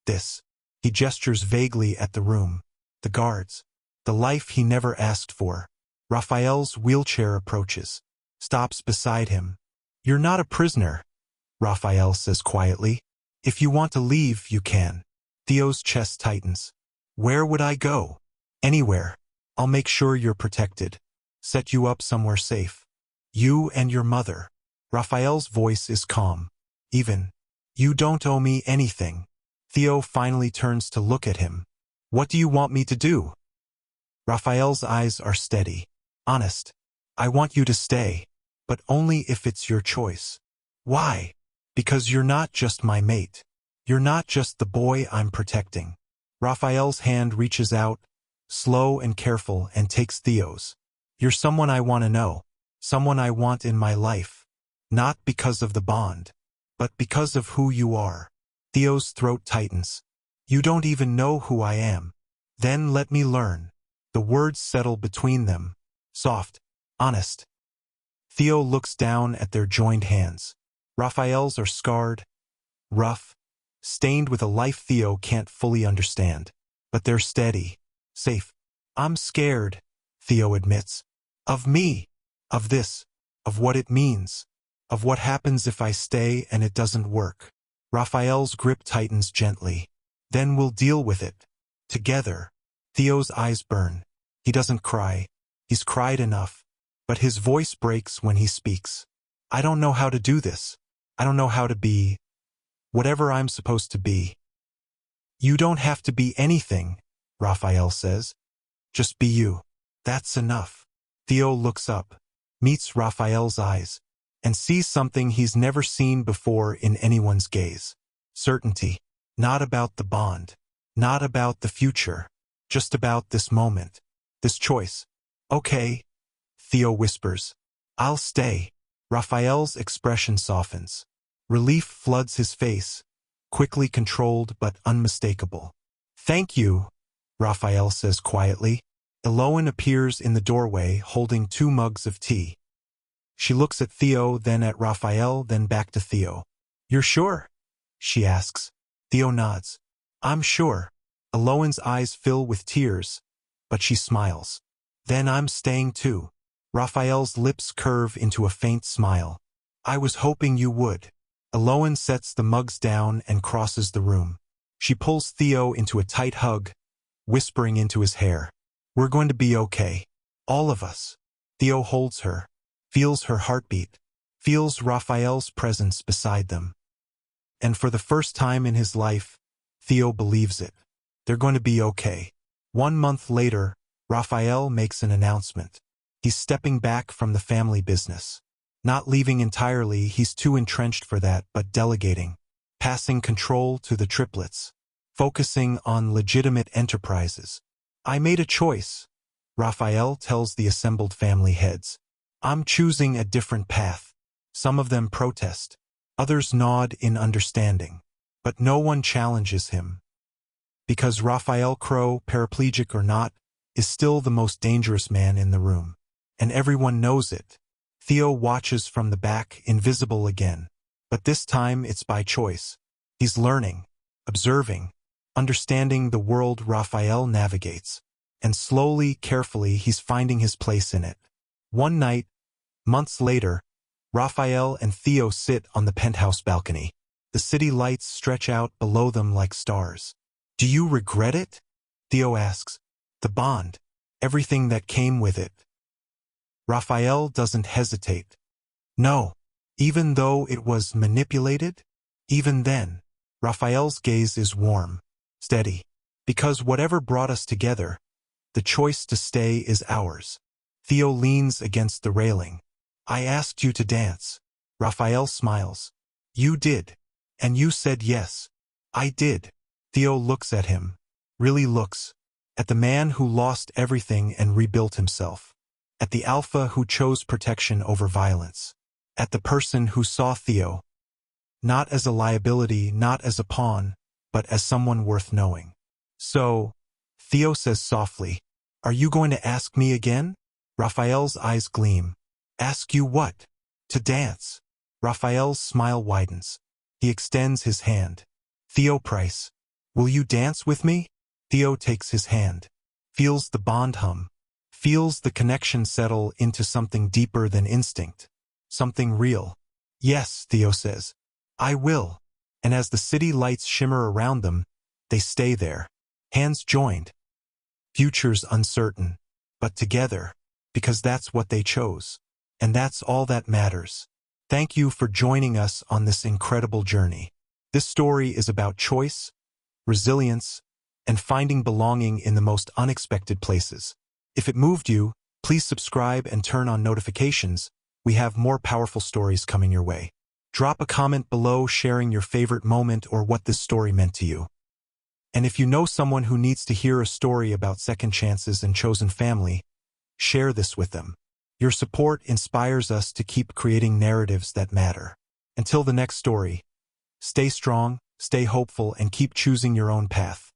this. He gestures vaguely at the room. The guards. The life he never asked for. Rafael's wheelchair approaches. Stops beside him. You're not a prisoner, Rafael says quietly. If you want to leave, you can. Theo's chest tightens. Where would I go? Anywhere. I'll make sure you're protected. Set you up somewhere safe. You and your mother. Rafael's voice is calm. Even. You don't owe me anything. Theo finally turns to look at him. What do you want me to do? Rafael's eyes are steady. Honest. I want you to stay. But only if it's your choice. Why? Because you're not just my mate. You're not just the boy I'm protecting. Rafael's hand reaches out, slow and careful, and takes Theo's. You're someone I want to know. Someone I want in my life. Not because of the bond, but because of who you are. Theo's throat tightens. You don't even know who I am. Then let me learn. The words settle between them. Soft. Honest. Theo looks down at their joined hands. Rafael's are scarred, rough, stained with a life Theo can't fully understand. But they're steady. Safe. I'm scared, Theo admits. Of me. Of this. Of what it means. Of what happens if I stay and it doesn't work. Rafael's grip tightens gently. Then we'll deal with it. Together. Theo's eyes burn. He doesn't cry. He's cried enough. But his voice breaks when he speaks. I don't know how to do this. I don't know how to be whatever I'm supposed to be. You don't have to be anything, Rafael says. Just be you. That's enough. Theo looks up, meets Rafael's eyes, and sees something he's never seen before in anyone's gaze. Certainty. Not about the bond. Not about the future. Just about this moment. This choice. Okay, Theo whispers. I'll stay. Rafael's expression softens. Relief floods his face, quickly controlled but unmistakable. Thank you, Rafael says quietly. Eloan appears in the doorway holding 2 mugs of tea. She looks at Theo, then at Rafael, then back to Theo. You're sure? She asks. Theo nods. I'm sure. Eloan's eyes fill with tears, but she smiles. Then I'm staying too. Rafael's lips curve into a faint smile. I was hoping you would. Eloan sets the mugs down and crosses the room. She pulls Theo into a tight hug, whispering into his hair. We're going to be okay. All of us. Theo holds her, feels her heartbeat, feels Rafael's presence beside them. And for the first time in his life, Theo believes it. They're going to be okay. 1 month later, Rafael makes an announcement. He's stepping back from the family business. Not leaving entirely, he's too entrenched for that, but delegating. Passing control to the triplets. Focusing on legitimate enterprises. I made a choice, Rafael tells the assembled family heads. I'm choosing a different path. Some of them protest. Others nod in understanding. But no one challenges him. Because Rafael Crowe, paraplegic or not, is still the most dangerous man in the room. And everyone knows it. Theo watches from the back, invisible again. But this time it's by choice. He's learning, observing, understanding the world Rafael navigates. And slowly, carefully, he's finding his place in it. One night, months later, Rafael and Theo sit on the penthouse balcony. The city lights stretch out below them like stars. Do you regret it? Theo asks. The bond. Everything that came with it. Rafael doesn't hesitate. No. Even though it was manipulated? Even then. Rafael's gaze is warm, steady. Because whatever brought us together, the choice to stay is ours. Theo leans against the railing. I asked you to dance. Rafael smiles. You did. And you said yes. I did. Theo looks at him. Really looks. At the man who lost everything and rebuilt himself. At the alpha who chose protection over violence. At the person who saw Theo. Not as a liability, not as a pawn, but as someone worth knowing. So, Theo says softly, are you going to ask me again? Rafael's eyes gleam. Ask you what? To dance. Rafael's smile widens. He extends his hand. Theo Pryce. Will you dance with me? Theo takes his hand. Feels the bond hum. Feels the connection settle into something deeper than instinct. Something real. Yes, Theo says. I will. And as the city lights shimmer around them, they stay there. Hands joined. Futures uncertain. But together. Because that's what they chose. And that's all that matters. Thank you for joining us on this incredible journey. This story is about choice, resilience, and finding belonging in the most unexpected places. If it moved you, please subscribe and turn on notifications. We have more powerful stories coming your way. Drop a comment below sharing your favorite moment or what this story meant to you. And if you know someone who needs to hear a story about second chances and chosen family, share this with them. Your support inspires us to keep creating narratives that matter. Until the next story, stay strong, stay hopeful, and keep choosing your own path.